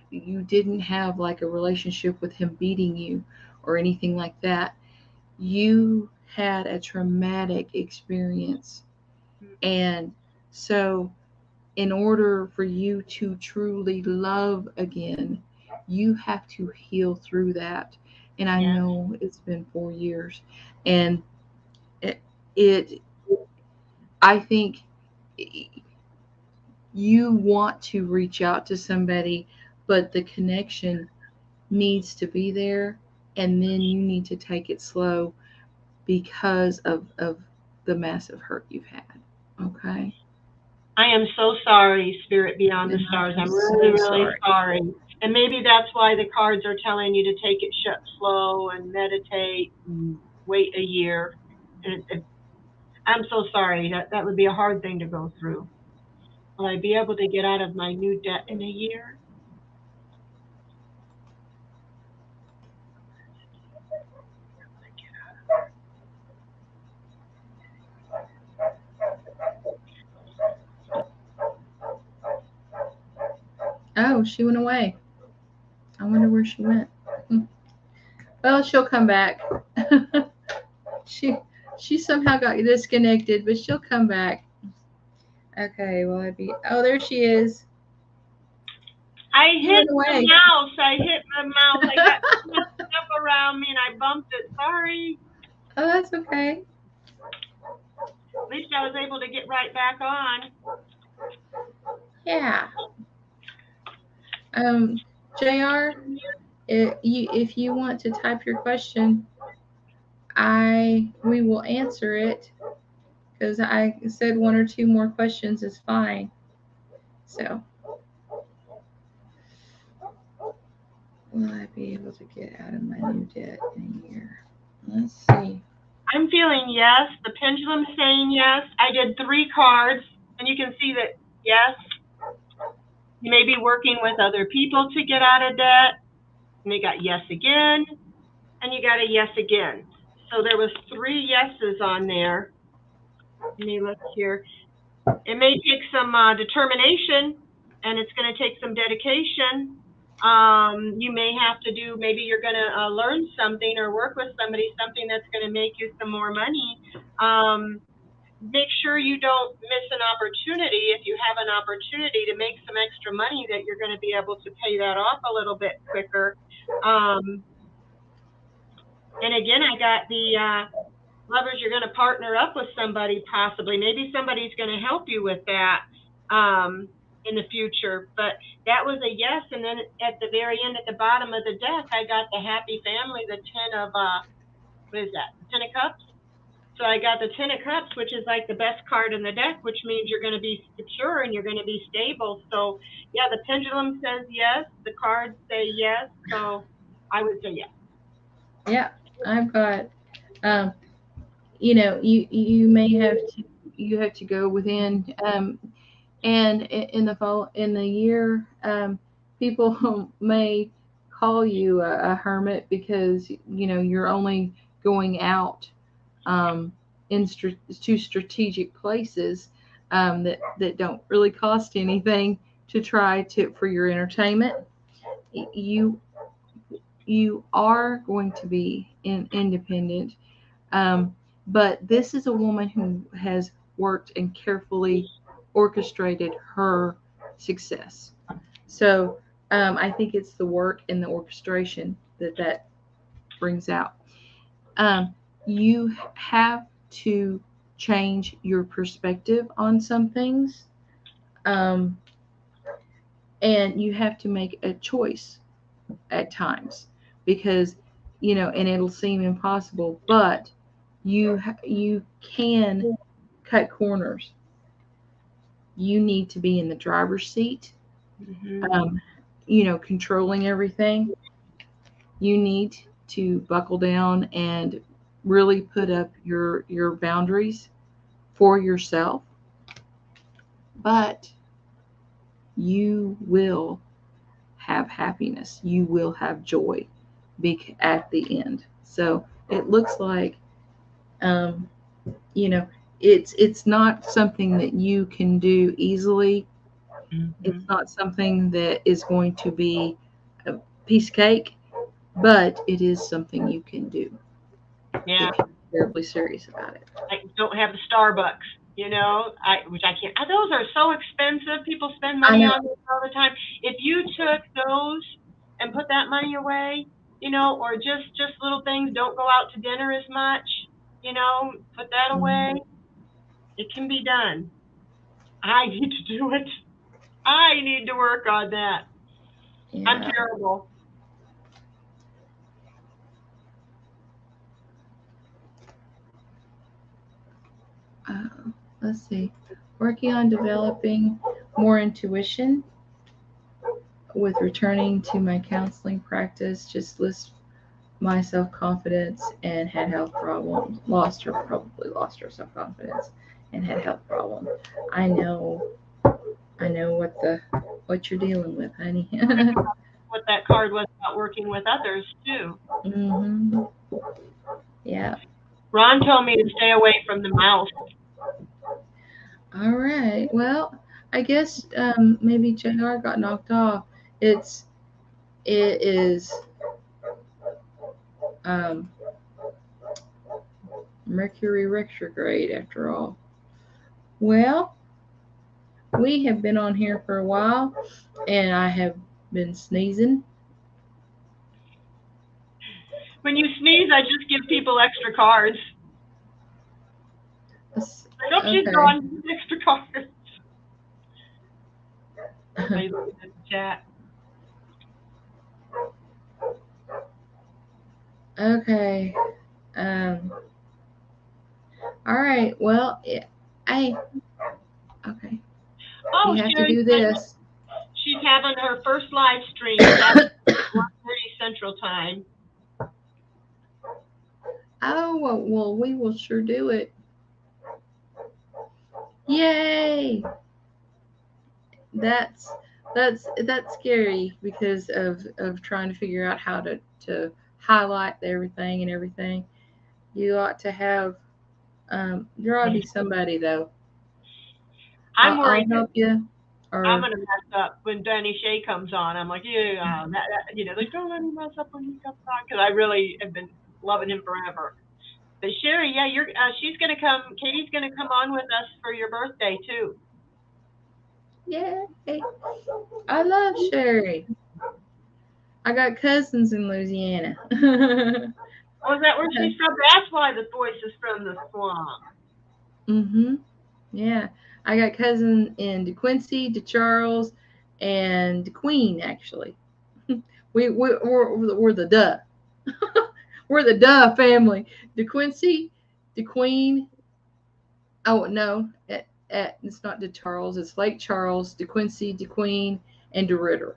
didn't have like a relationship with him beating you or anything like that, you had a traumatic experience. And so in order for you to truly love again, you have to heal through that. And I know it's been 4 years, and I think you want to reach out to somebody, but the connection needs to be there, and then you need to take it slow because of the massive hurt you've had. Okay? I am so sorry, Spirit Beyond the Stars. I'm really, really sorry. And maybe that's why the cards are telling you to take it slow and meditate and wait a year. I'm so sorry. That would be a hard thing to go through. Will I be able to get out of my new debt in a year? Oh, she went away. I wonder where she went. Well, she'll come back. she somehow got disconnected, but she'll come back. Okay, well, I'd be. Oh, there she is. I hit the mouse. I got stuff around me and I bumped it. Sorry. Oh, that's okay. At least I was able to get right back on. Yeah. JR, if you want to type your question, we will answer it, because I said one or two more questions is fine. So, will I be able to get out of my new debt in a year? Let's see. I'm feeling yes. The pendulum's saying yes. I did 3 cards, and you can see that yes. You may be working with other people to get out of debt. And you got yes again, and you got a yes again. So there was 3 yeses on there. Let me look here. It may take some determination, and it's going to take some dedication. You may have to do, maybe you're going to learn something or work with somebody, something that's going to make you some more money. Make sure you don't miss an opportunity. If you have an opportunity to make some extra money, that you're going to be able to pay that off a little bit quicker. And again, I got the lovers, you're going to partner up with somebody possibly. Maybe somebody's going to help you with that in the future. But that was a yes. And then at the very end, at the bottom of the deck, I got the happy family, the 10 of, what is that? The 10 of Cups. So I got the 10 of Cups, which is like the best card in the deck, which means you're going to be secure and you're going to be stable. So yeah, the pendulum says yes. The cards say yes. So I would say yes. Yeah, I've got, you may have to go within, and in the year, people may call you a hermit, because you're only going out to strategic places that don't really cost anything to try for your entertainment. You are going to be independent, but this is a woman who has worked and carefully orchestrated her success. So I think it's the work and the orchestration that brings out. You have to change your perspective on some things, and you have to make a choice at times, because and it'll seem impossible, but you can cut corners. You need to be in the driver's seat, controlling everything. You need to buckle down and really put up your boundaries for yourself, but you will have happiness. You will have joy at the end. So it looks like, it's not something that you can do easily. It's not something that is going to be a piece of cake, but it is something you can do. Yeah. If you're terribly serious about it. I don't have the Starbucks, which I can't. Those are so expensive. People spend money on those all the time. If you took those and put that money away, or just little things, don't go out to dinner as much, put that away. It can be done. I need to do it. I need to work on that. Yeah. I'm terrible. Let's see. Working on developing more intuition with returning to my counseling practice. Just lost my self-confidence and had health problems. Probably lost her self-confidence and had health problems. I know what you're dealing with, honey. What that card was about working with others too. Mm-hmm. Yeah. Ron told me to stay away from the mouse. All right. Well, I guess maybe JR got knocked off. It is Mercury retrograde after all. Well, we have been on here for a while, and I have been sneezing. When you sneeze, I just give people extra cards. I hope she's gone. Extra cards. Everybody's looking at the chat. Okay. All right. Well, okay. Oh, you have to do this. She's having her first live stream at 1:30 Central Time. Oh, well, we will sure do it. Yay! That's scary because of trying to figure out how to highlight everything and everything. You ought to have there ought to be somebody though. I'm worried. I'll help you. I'm gonna mess up when Danny Shay comes on. I'm like, yeah, like don't let me mess up when he comes on, because I really have been loving him forever. But Sherry, yeah, she's gonna come. Katie's gonna come on with us for your birthday too. Yay! I love Sherry. I got cousins in Louisiana. Oh, is that where she's from? That's why the voice is from the swamp. Mm-hmm. Yeah. I got cousins in DeQuincy, DeCharles, and DeQueen, actually. We're the Duh. We're the Duh family. DeQuincy, DeQueen. Oh, no. It's not DeCharles. It's Lake Charles, DeQuincy, DeQueen, and DeRitter.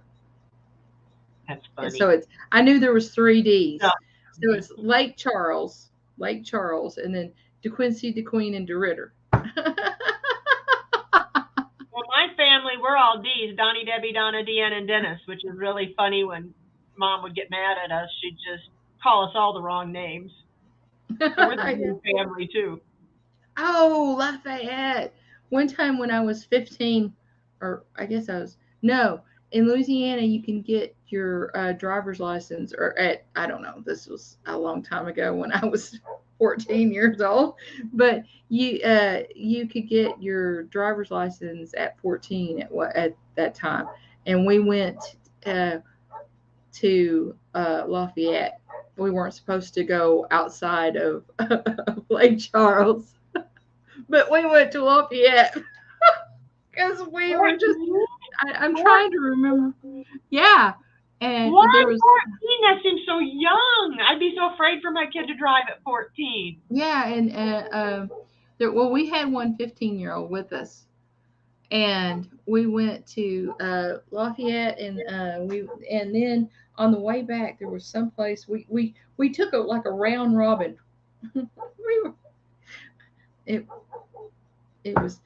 That's funny. So I knew there was 3 Ds. No. So it's Lake Charles, and then DeQuincy, DeQueen, and DeRitter. Well, my family, we're all D's: Donnie, Debbie, Donna, Deann, and Dennis, which is really funny. When Mom would get mad at us, she'd just call us all the wrong names. So we're the D family too. Oh, Lafayette. One time when I was 15, or I guess in Louisiana, you can get your driver's license, or I don't know, this was a long time ago when I was 14 years old, but you could get your driver's license at 14 at that time, and we went to Lafayette. We weren't supposed to go outside of Lake Charles, but we went to Lafayette because we were just. I'm trying to remember. Yeah. And why there was 14? That seems so young. I'd be so afraid for my kid to drive at 14. Yeah, and we had one 15-year-old with us, and we went to Lafayette, and then on the way back there was some place we took like a round robin. It was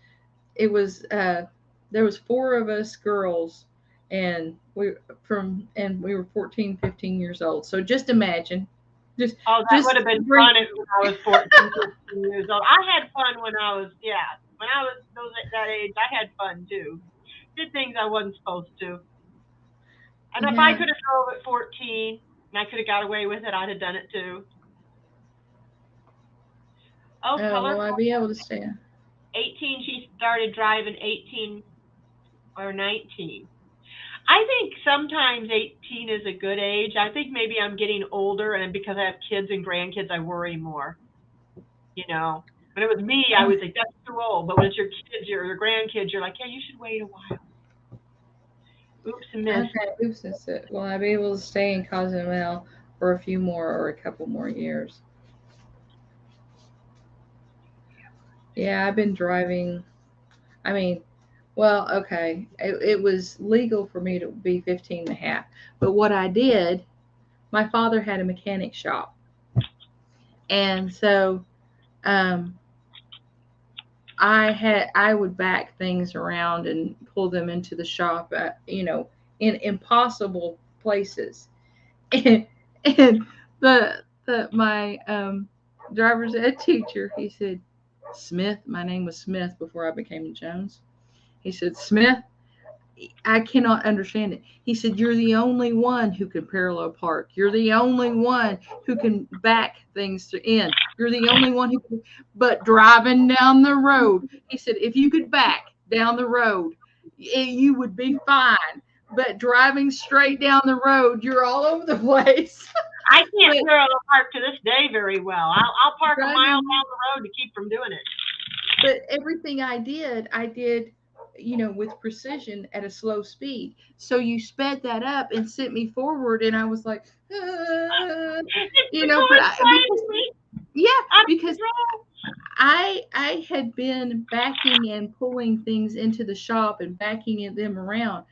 there was 4 of us girls, and we were 14, 15 years old. So just imagine. That would have been fun when I was 14, 15 years old. I had fun when I was that age. I had fun too. Did things I wasn't supposed to. And if I could have drove at 14 and I could have got away with it, I'd have done it too. Oh, will I be able to stand? 18, she started driving 18 or 19. I think sometimes 18 is a good age. I think maybe I'm getting older, and because I have kids and grandkids, I worry more. When it was me, I was like, that's too old. But when it's your kids, your grandkids, you're like, yeah, you should wait a while. Oops, and missed. Okay, oops, that's it. Will I be able to stay in Cozumel for a few more or a couple more years? Yeah, I've been driving. I mean, well, okay. It was legal for me to be 15 and a half. But what I did, my father had a mechanic shop. And so I would back things around and pull them into the shop, in impossible places. And my driver's ed teacher, he said, Smith, my name was Smith before I became Jones. He said, Smith, I cannot understand it. He said, you're the only one who can parallel park. You're the only one who can back things in. You're the only one who can, but driving down the road. He said, if you could back, down the road, you would be fine. But driving straight down the road, you're all over the place. I can't parallel park to this day very well. I'll park a mile driving, down the road to keep from doing it. But everything I did, with precision at a slow speed. So you sped that up and sent me forward, and I was like, but because I had been backing and pulling things into the shop and backing them around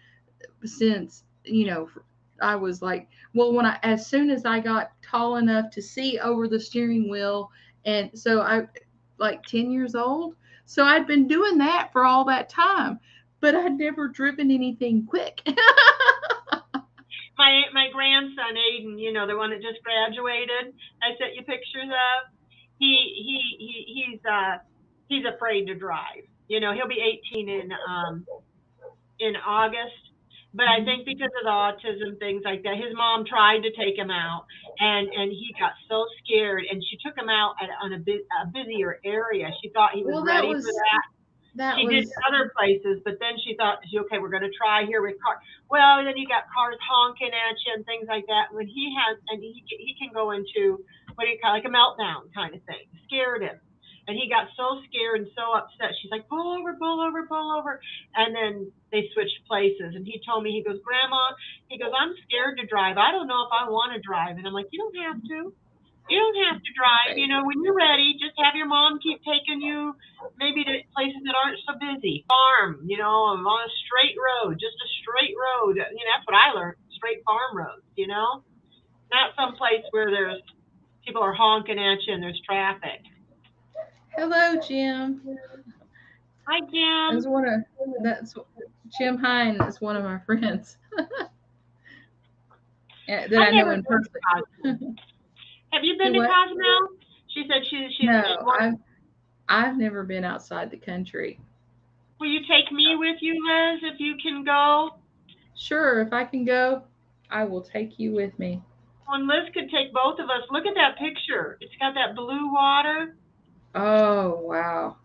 since, I was like, well, as soon as I got tall enough to see over the steering wheel, and so I, like 10 years old, so I'd been doing that for all that time, but I'd never driven anything quick. My grandson Aiden, the one that just graduated, I sent you pictures of. He's afraid to drive. He'll be 18 in August. But I think because of the autism, things like that, his mom tried to take him out, and he got so scared, and she took him out on a busier area. She thought he was ready for that. She did other places, but then she thought, okay, we're going to try here with cars. Well, then you got cars honking at you and things like that. When he can go into what do you call like a meltdown kind of thing. Scared him. And he got so scared and so upset. She's like, pull over, pull over, pull over. And then they switched places. And he told me, he goes, Grandma, I'm scared to drive. I don't know if I want to drive. And I'm like, you don't have to. You don't have to drive. When you're ready, just have your mom keep taking you maybe to places that aren't so busy. Farm, on a straight road, just a straight road. That's what I learned, straight farm roads, Not some place where there's people are honking at you and there's traffic. Hello, Jim. Hi, Jim. That's Jim Hine is one of my friends that I know in person. Have you been to Cozumel? She said she's no. I've never been outside the country. Will you take me with you, Liz, if you can go? Sure, if I can go, I will take you with me. When Liz could take both of us, look at that picture. It's got that blue water. Oh, wow.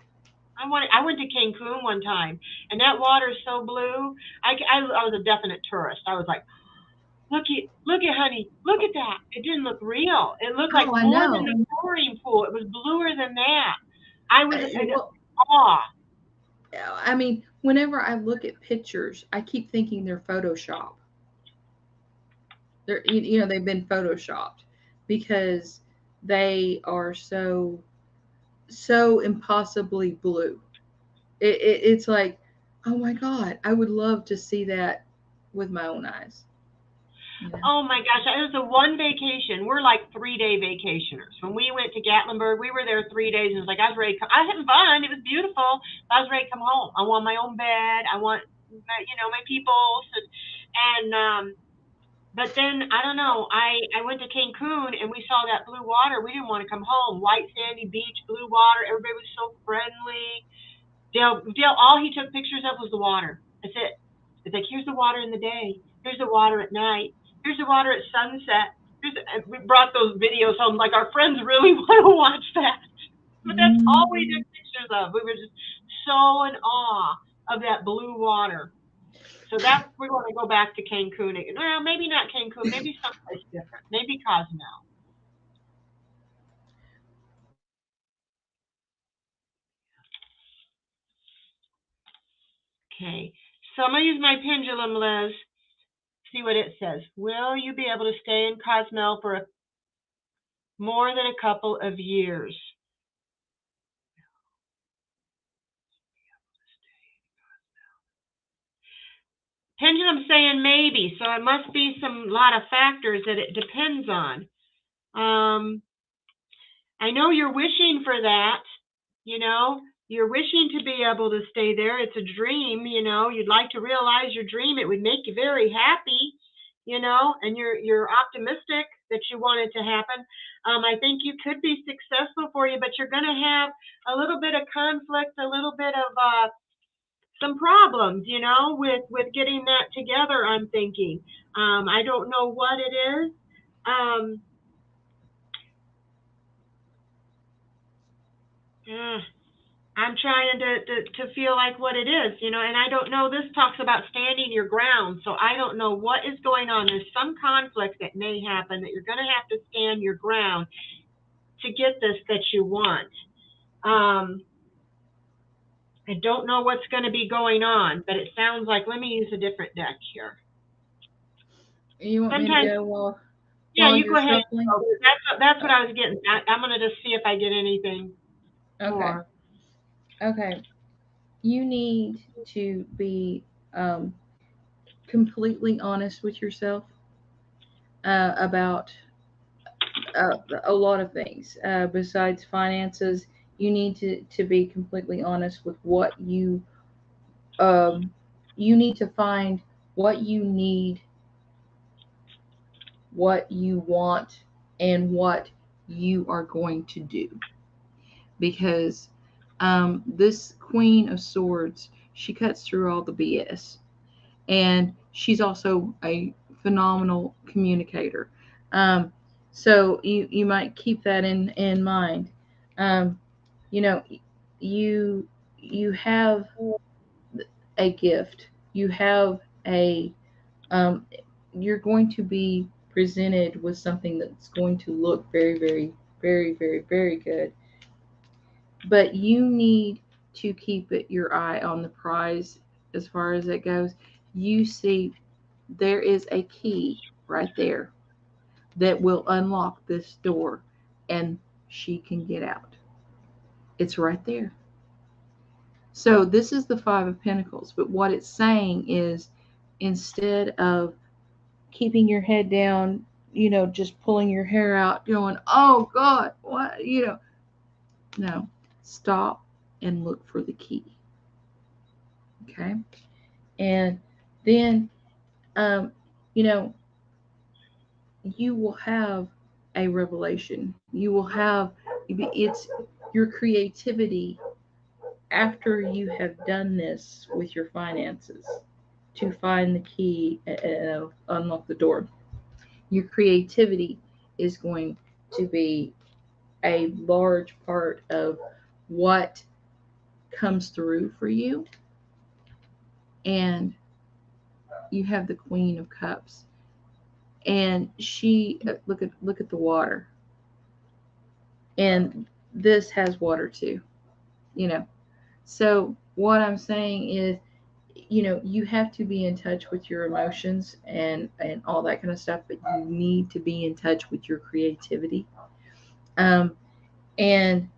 I went to Cancun one time, and that water is so blue. I was a definite tourist. I was like, look at honey, look at that. It didn't look real. It looked like more than the chlorine pool. It was bluer than that. I was in awe. I mean, whenever I look at pictures, I keep thinking they're Photoshop. They've been Photoshopped because they are so impossibly blue. It's like, oh my God, I would love to see that with my own eyes. Oh my gosh, it was a one vacation. We're like 3-day vacationers. When we went to Gatlinburg, we were there 3 days, and it was like I was ready. I was having fun. It was beautiful. I was ready to come home. I want my own bed. I want my people. But then I don't know. I went to Cancun and we saw that blue water. We didn't want to come home. White sandy beach, blue water. Everybody was so friendly. Dale, all he took pictures of was the water. That's it. It's like, here's the water in the day. Here's the water at night. Here's the water at sunset. We brought those videos home. Like, our friends really want to watch that. But that's all we did pictures of. We were just so in awe of that blue water. So we're going to go back to Cancun. Well, maybe not Cancun. Maybe someplace different. Maybe Cozumel. Okay. So I'm going to use my pendulum, Liz. See what it says. Will you be able to stay in Cozumel for more than a couple of years? Pendulum saying maybe, so it must be some lot of factors that it depends on. I know you're wishing for that, you're wishing to be able to stay there. It's a dream, you'd like to realize your dream. It would make you very happy, and you're optimistic that you want it to happen. I think you could be successful for you, but you're going to have a little bit of conflict, a little bit of some problems, with getting that together, I'm thinking. I don't know what it is. I'm trying to feel like what it is, you know, and I don't know. This talks about standing your ground, so I don't know what is going on. There's some conflict that may happen that you're going to have to stand your ground to get this that you want. I don't know what's going to be going on, but it sounds like, let me use a different deck here. You want me to go while you you're go ahead. shuffling? That's what I was getting at. I'm going to just see if I get anything more. Okay. You need to be completely honest with yourself about a lot of things. Besides finances, you need to be completely honest with what you need to find what you need, what you want, and what you are going to do. Because this Queen of Swords, she cuts through all the BS. And she's also a phenomenal communicator. So you might keep that in mind. You know, you have a gift. You have a you're going to be presented with something that's going to look very, very, very, very, very good. But you need to keep your eye on the prize as far as it goes. You see, there is a key right there that will unlock this door and she can get out. It's right there. So this is the Five of Pentacles, but what it's saying is, instead of keeping your head down, just pulling your hair out, going, oh God, what, no, stop and look for the key. Okay. And then, you will have a revelation. You will have, it's your creativity after you have done this with your finances to find the key and unlock the door. Your creativity is going to be a large part of what comes through for you. And you have the Queen of Cups, and she look at the water, and this has water too, so what I'm saying is, you have to be in touch with your emotions and all that kind of stuff, but you need to be in touch with your creativity, and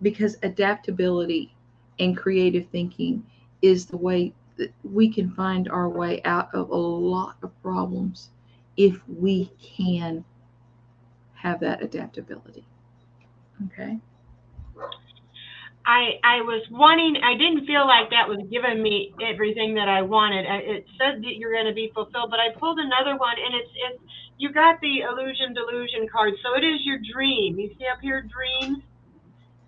because adaptability and creative thinking is the way that we can find our way out of a lot of problems if we can have that adaptability. Okay. I was wanting, I didn't feel like that was giving me everything that I wanted. It said that you're going to be fulfilled, but I pulled another one, and it's you got the illusion delusion card. So it is your dream. You see up here, dreams?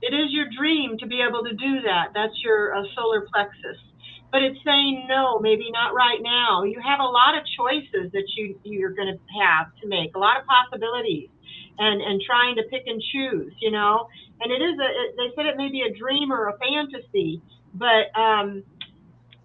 It is your dream to be able to do that. That's your solar plexus. But it's saying no, maybe not right now. You have a lot of choices that you're going to have to make, a lot of possibilities, and trying to pick and choose, And it is they said it may be a dream or a fantasy, but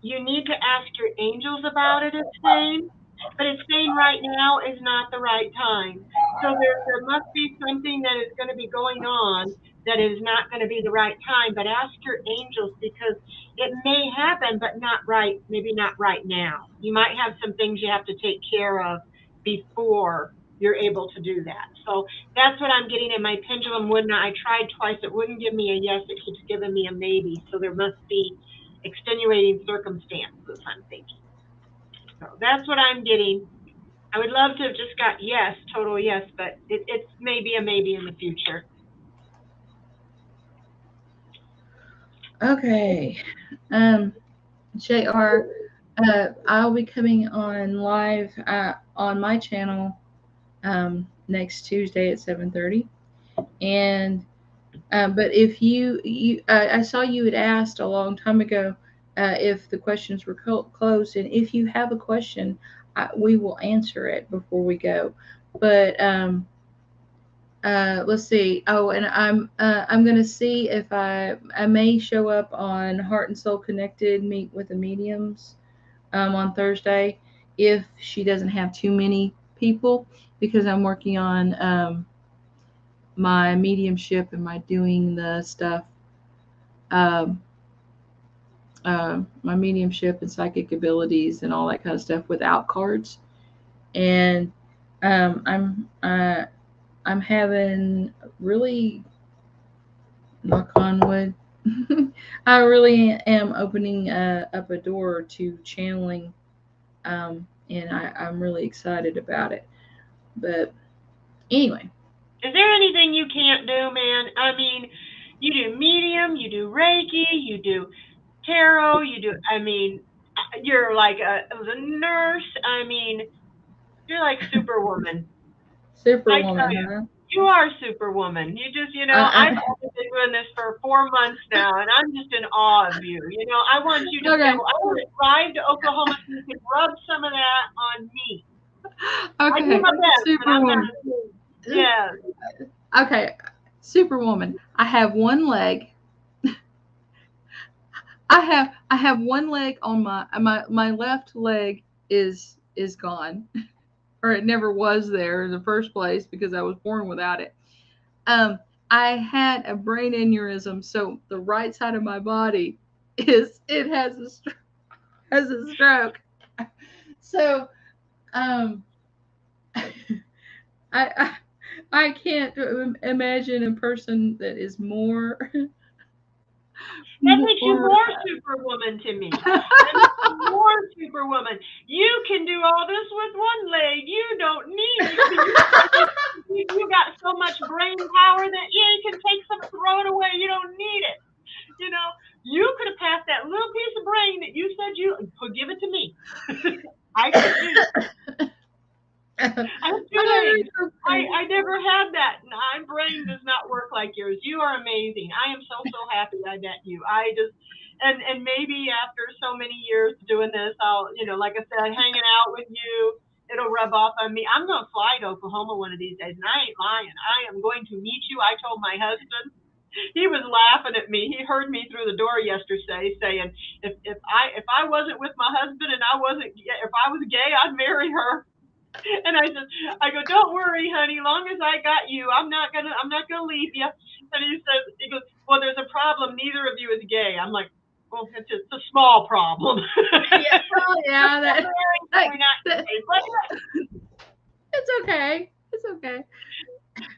you need to ask your angels about it, it's saying. But it's saying right now is not the right time. So there must be something that is going to be going on that is not going to be the right time. But ask your angels, because it may happen, but not right, maybe not right now. You might have some things you have to take care of before you're able to do that. So that's what I'm getting in my pendulum. I tried twice. It wouldn't give me a yes. It keeps giving me a maybe. So there must be extenuating circumstances, I'm thinking. So that's what I'm getting. I would love to have just got yes, total yes, but it's maybe a maybe in the future. Okay. JR, I'll be coming on live on my channel next Tuesday at 7:30. And but if I saw you had asked a long time ago if the questions were closed, and if you have a question, we will answer it before we go. But Let's see. Oh, and I'm gonna see if I may show up on Heart and Soul Connected, meet with the mediums on Thursday, if she doesn't have too many people, because I'm working on my mediumship and my doing the stuff, um, my mediumship and psychic abilities and all that kind of stuff without cards. And I'm having really, knock on wood, I really am opening up a door to channeling, and I'm really excited about it. But anyway. Is there anything you can't do, man? I mean, you do medium, you do Reiki, you do tarot, you do, I mean, you're like a nurse. I mean, you're like Superwoman. I tell Superwoman, you, huh? you are Superwoman. You just, I've only been doing this for 4 months now, and I'm just in awe of you. I want you to Okay. I want to drive to Oklahoma so you can rub some of that on me. I do Okay. my best, but I'm not. Superwoman. Yeah. Okay. Superwoman. I have one leg. I have one leg on my left leg is gone, or it never was there in the first place because I was born without it. Um, I had a brain aneurysm, so the right side of my body it has a stroke. So um, I I can't imagine a person that is more That makes you more. more Superwoman to me. That makes you more Superwoman. You can do all this with one leg. You don't need it. You got so much brain power that you can take some, throw it away. You don't need it. You could have passed that little piece of brain that you said you could give it to me. I could use it. I'm too late. I never had that. My brain does not work like yours. You are amazing. I am so happy I met you. I just and maybe after so many years doing this, I'll like I said, hanging out with you, it'll rub off on me. I'm gonna fly to Oklahoma one of these days, and I ain't lying. I am going to meet you. I told my husband. He was laughing at me. He heard me through the door yesterday saying, if I wasn't with my husband and if I was gay, I'd marry her. And I go, don't worry, honey. Long as I got you, I'm not gonna leave you. And he goes, well, there's a problem. Neither of you is gay. I'm like, well, it's a small problem. Yeah, well, yeah, it's okay. It's okay.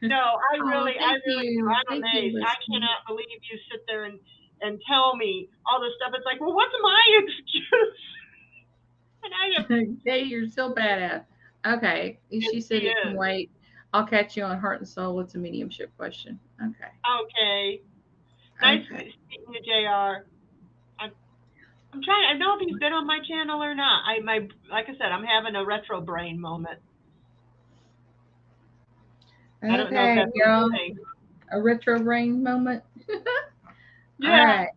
No, I Oh, really thank do. you. I'm Thank you, amazed. I listening. cannot believe you sit there and tell me all this stuff. It's like, well, what's my excuse? And I have. Hey, you're so badass. Okay. She She said it can is. wait. I'll catch you on Heart and Soul. It's a mediumship question. Okay. Okay. Nice Okay. speaking to JR. I'm trying. I know if he's been on my channel or not. Like I said, I'm having a retro brain moment. I don't know if Okay, that's what y'all. you think. A retro brain moment. All Yeah. right.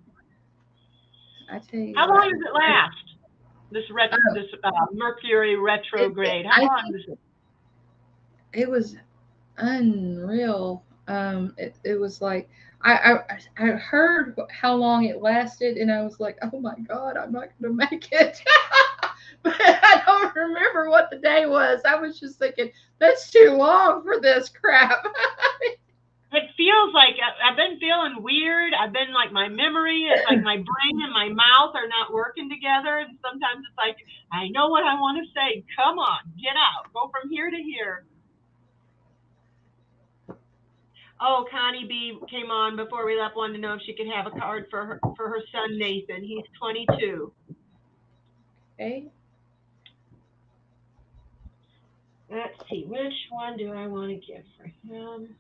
I tell you How long what. does it last? This Oh, Mercury retrograde. How I long think does it? it was unreal. It was like I heard how long it lasted, and I was like, oh my god, I'm not gonna make it. But I don't remember what the day was. I was just thinking that's too long for this crap. It feels like I've been feeling weird. I've been like my memory. It's like my brain and my mouth are not working together. And sometimes it's like, I know what I want to say. Come on, get out. Go from here to here. Oh, Connie B came on before we left, wanted to know if she could have a card for her son Nathan. He's 22. Okay. Let's see, which one do I want to give for him?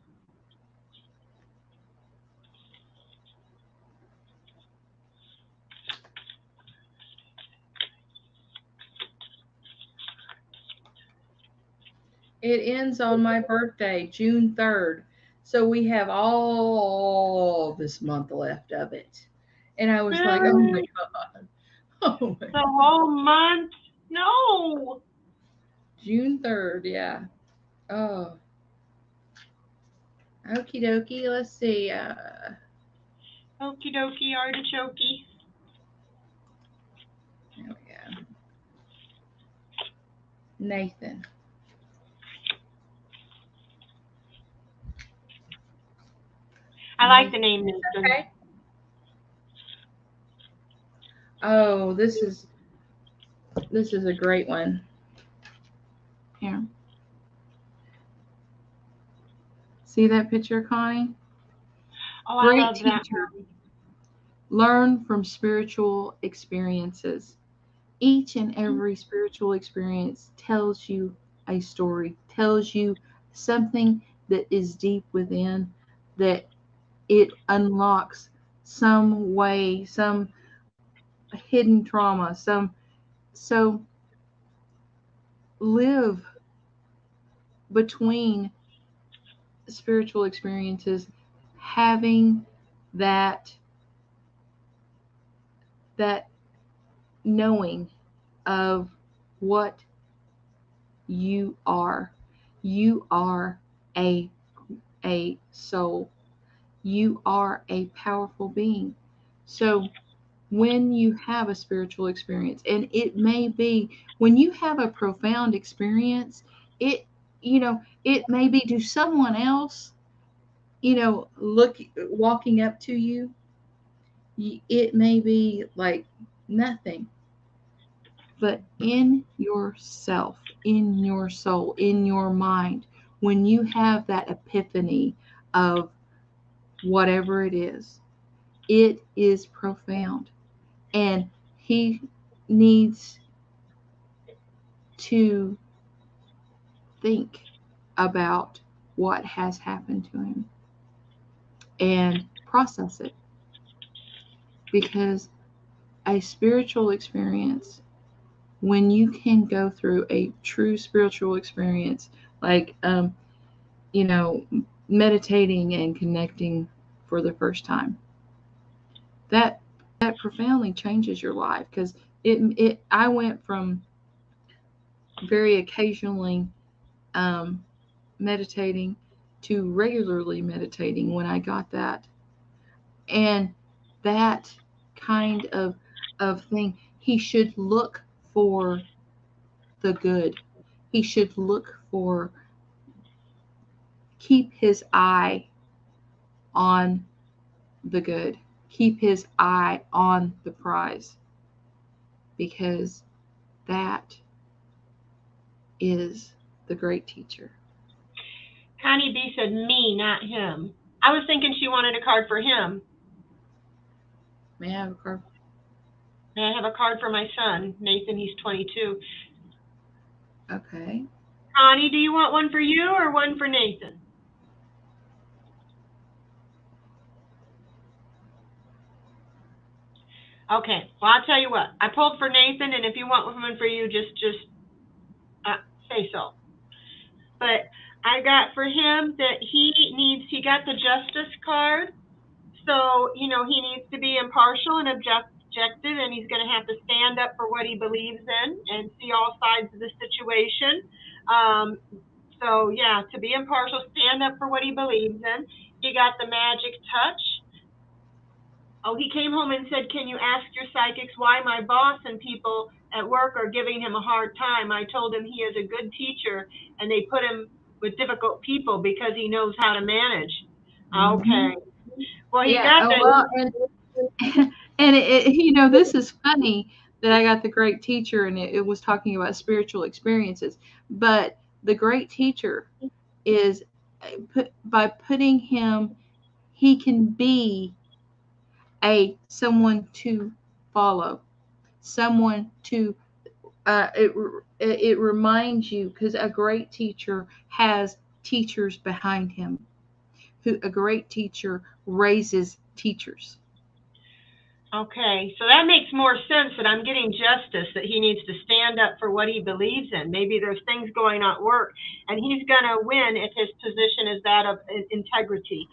It ends on my birthday, June 3rd. So we have all this month left of it. And I was like, oh my Really? God. Oh my The God. whole month? No. June 3rd, yeah. Oh. Okie dokie. Let's see. Okie dokie, artichokey. There we go. Nathan. I like the name Nathan. Okay. Oh, this is a great one. Here. See that picture, Connie? Oh, Great I love that. teacher. Learn from spiritual experiences. Each and every spiritual experience tells you a story, tells you something that is deep within, that it unlocks some way, some hidden trauma, so live between spiritual experiences, having that knowing of what you are. You are a soul. You are a powerful being. So when you have a spiritual experience, and it may be when you have a profound experience, it it may be to someone else, walking up to you, it may be like nothing. But in yourself, in your soul, in your mind, when you have that epiphany of whatever it is profound. And he needs to think about what has happened to him and process it. Because a spiritual experience, when you can go through a true spiritual experience, like, meditating and connecting for the first time, that profoundly changes your life. Because I went from very occasionally meditating to regularly meditating when I got that. And that kind of thing, he should look for the good. He should look for, keep his eye on the good. Keep his eye on the prize. Because that is the great teacher. Connie B said me, not him. I was thinking she wanted a card for him. May I have a card? May I have a card for my son, Nathan? He's 22. Okay. Connie, do you want one for you or one for Nathan? Okay. Well, I'll tell you what. I pulled for Nathan, and if you want one for you, just say so. But I got for him that he got the Justice card. So, he needs to be impartial and objective, and he's going to have to stand up for what he believes in and see all sides of the situation. So, yeah, to be impartial, stand up for what he believes in. He got the Magic Touch. Oh, he came home and said, can you ask your psychics why my boss and people at work are giving him a hard time? I told him he is a good teacher, and they put him with difficult people because he knows how to manage. Mm-hmm. Okay. Well, he got that. Well, and this is funny that I got the great teacher, and it was talking about spiritual experiences. But the great teacher is by putting him, he can be someone to follow, someone to. It reminds you, because a great teacher has teachers behind him. A great teacher raises teachers. Okay, so that makes more sense, that I'm getting justice, that he needs to stand up for what he believes in. Maybe there's things going on at work, and he's going to win if his position is that of integrity.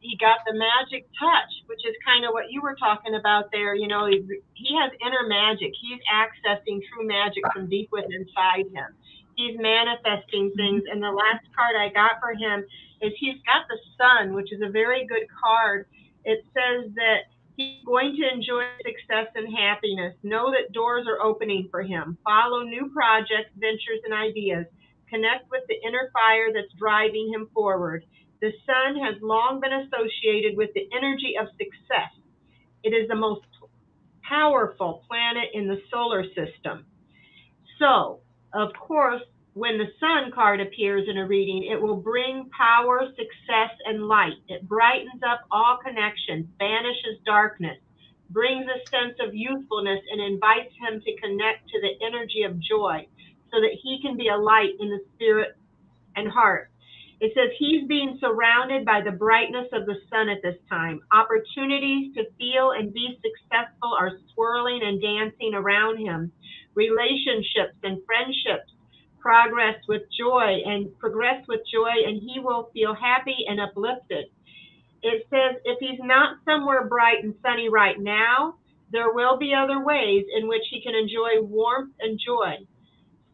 He got the Magic Touch, which is kind of what you were talking about there. He has inner magic. He's accessing true magic from deep within inside him. He's manifesting things. And the last card I got for him is he's got the Sun, which is a very good card. It says that he's going to enjoy success and happiness. Know that doors are opening for him. Follow new projects, ventures, and ideas. Connect with the inner fire that's driving him forward. The Sun has long been associated with the energy of success. It is the most powerful planet in the solar system. So, of course, when the Sun card appears in a reading, it will bring power, success, and light. It brightens up all connections, banishes darkness, brings a sense of youthfulness, and invites him to connect to the energy of joy so that he can be a light in the spirit and heart. It says he's being surrounded by the brightness of the Sun at this time. Opportunities to feel and be successful are swirling and dancing around him. Relationships and friendships progress with joy, and he will feel happy and uplifted. It says if he's not somewhere bright and sunny right now, there will be other ways in which he can enjoy warmth and joy.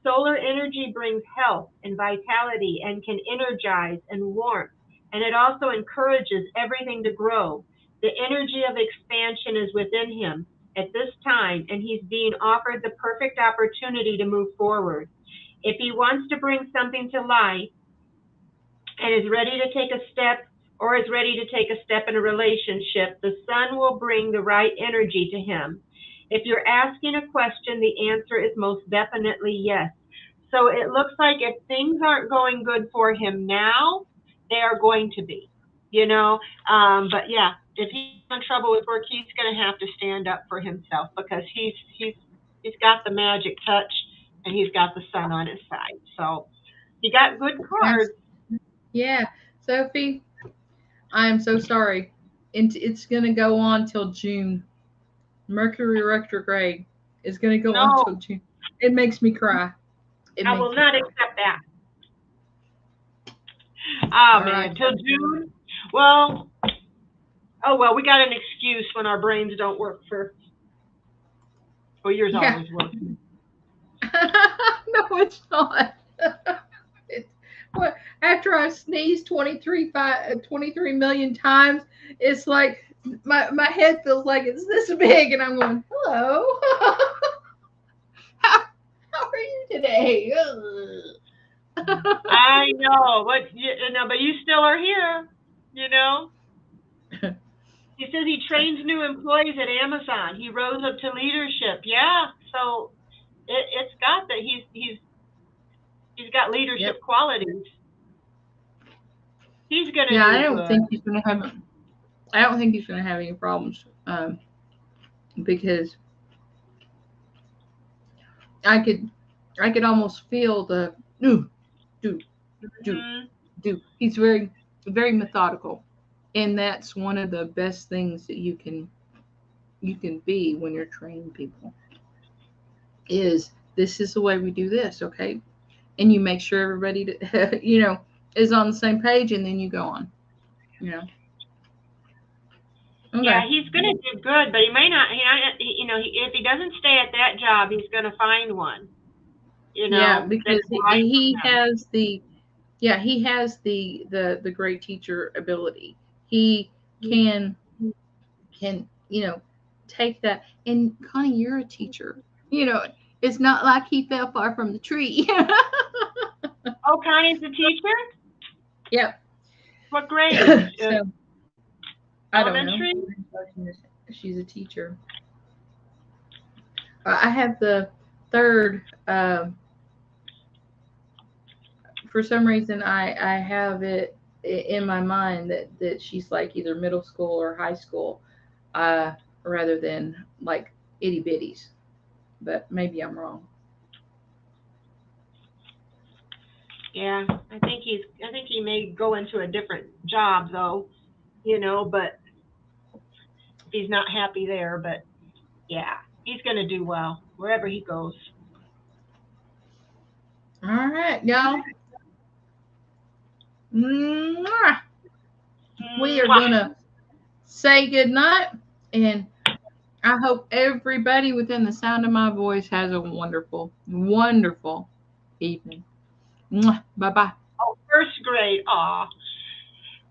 Solar energy brings health and vitality and can energize and warmth, and it also encourages everything to grow. The energy of expansion is within him at this time, and he's being offered the perfect opportunity to move forward. If he wants to bring something to life and is ready to take a step in a relationship, the Sun will bring the right energy to him. If you're asking a question, the answer is most definitely yes. So it looks like if things aren't going good for him now, they are going to be, But yeah, if he's in trouble with work, he's going to have to stand up for himself because he's got the magic touch and he's got the Sun on his side. So he got good cards. Yeah, Sophie, I am so sorry. It's going to go on till June. Mercury retrograde is going to go on till June. It makes me cry. I will not accept that. Oh, man, till June? Well, we got an excuse when our brains don't work for... Well, yours always works. No, it's not. After I've sneezed 23 million times, it's like my head feels like it's this big, and I'm going, hello. How are you today? I know, but you still are here, He says he trains new employees at Amazon. He rose up to leadership. Yeah, so it's got that. He's got leadership qualities. He's gonna. Yeah, I don't think he's gonna have any problems. Because I could almost feel the do. He's very, very methodical, and that's one of the best things that you can be when you're training people. Is this is the way we do this, okay? And you make sure everybody, is on the same page, and then you go on. Okay. Yeah, he's going to do good, but he may not. If he doesn't stay at that job, he's going to find one. Yeah, because he has the great teacher ability. He can take that. And Connie, you're a teacher. It's not like he fell far from the tree. Oh, Connie's a teacher? Yep. What grade? So, I don't know. She's a teacher. I have the third. For some reason, I have it in my mind that she's like either middle school or high school, rather than like itty bitties. But maybe I'm wrong. Yeah, I think he may go into a different job though, but he's not happy there. But yeah, he's going to do well wherever he goes. All right, y'all. We are going to say goodnight, and I hope everybody within the sound of my voice has a wonderful, wonderful evening. Bye-bye. Oh, first grade. Aw.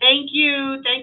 Thank you. Thank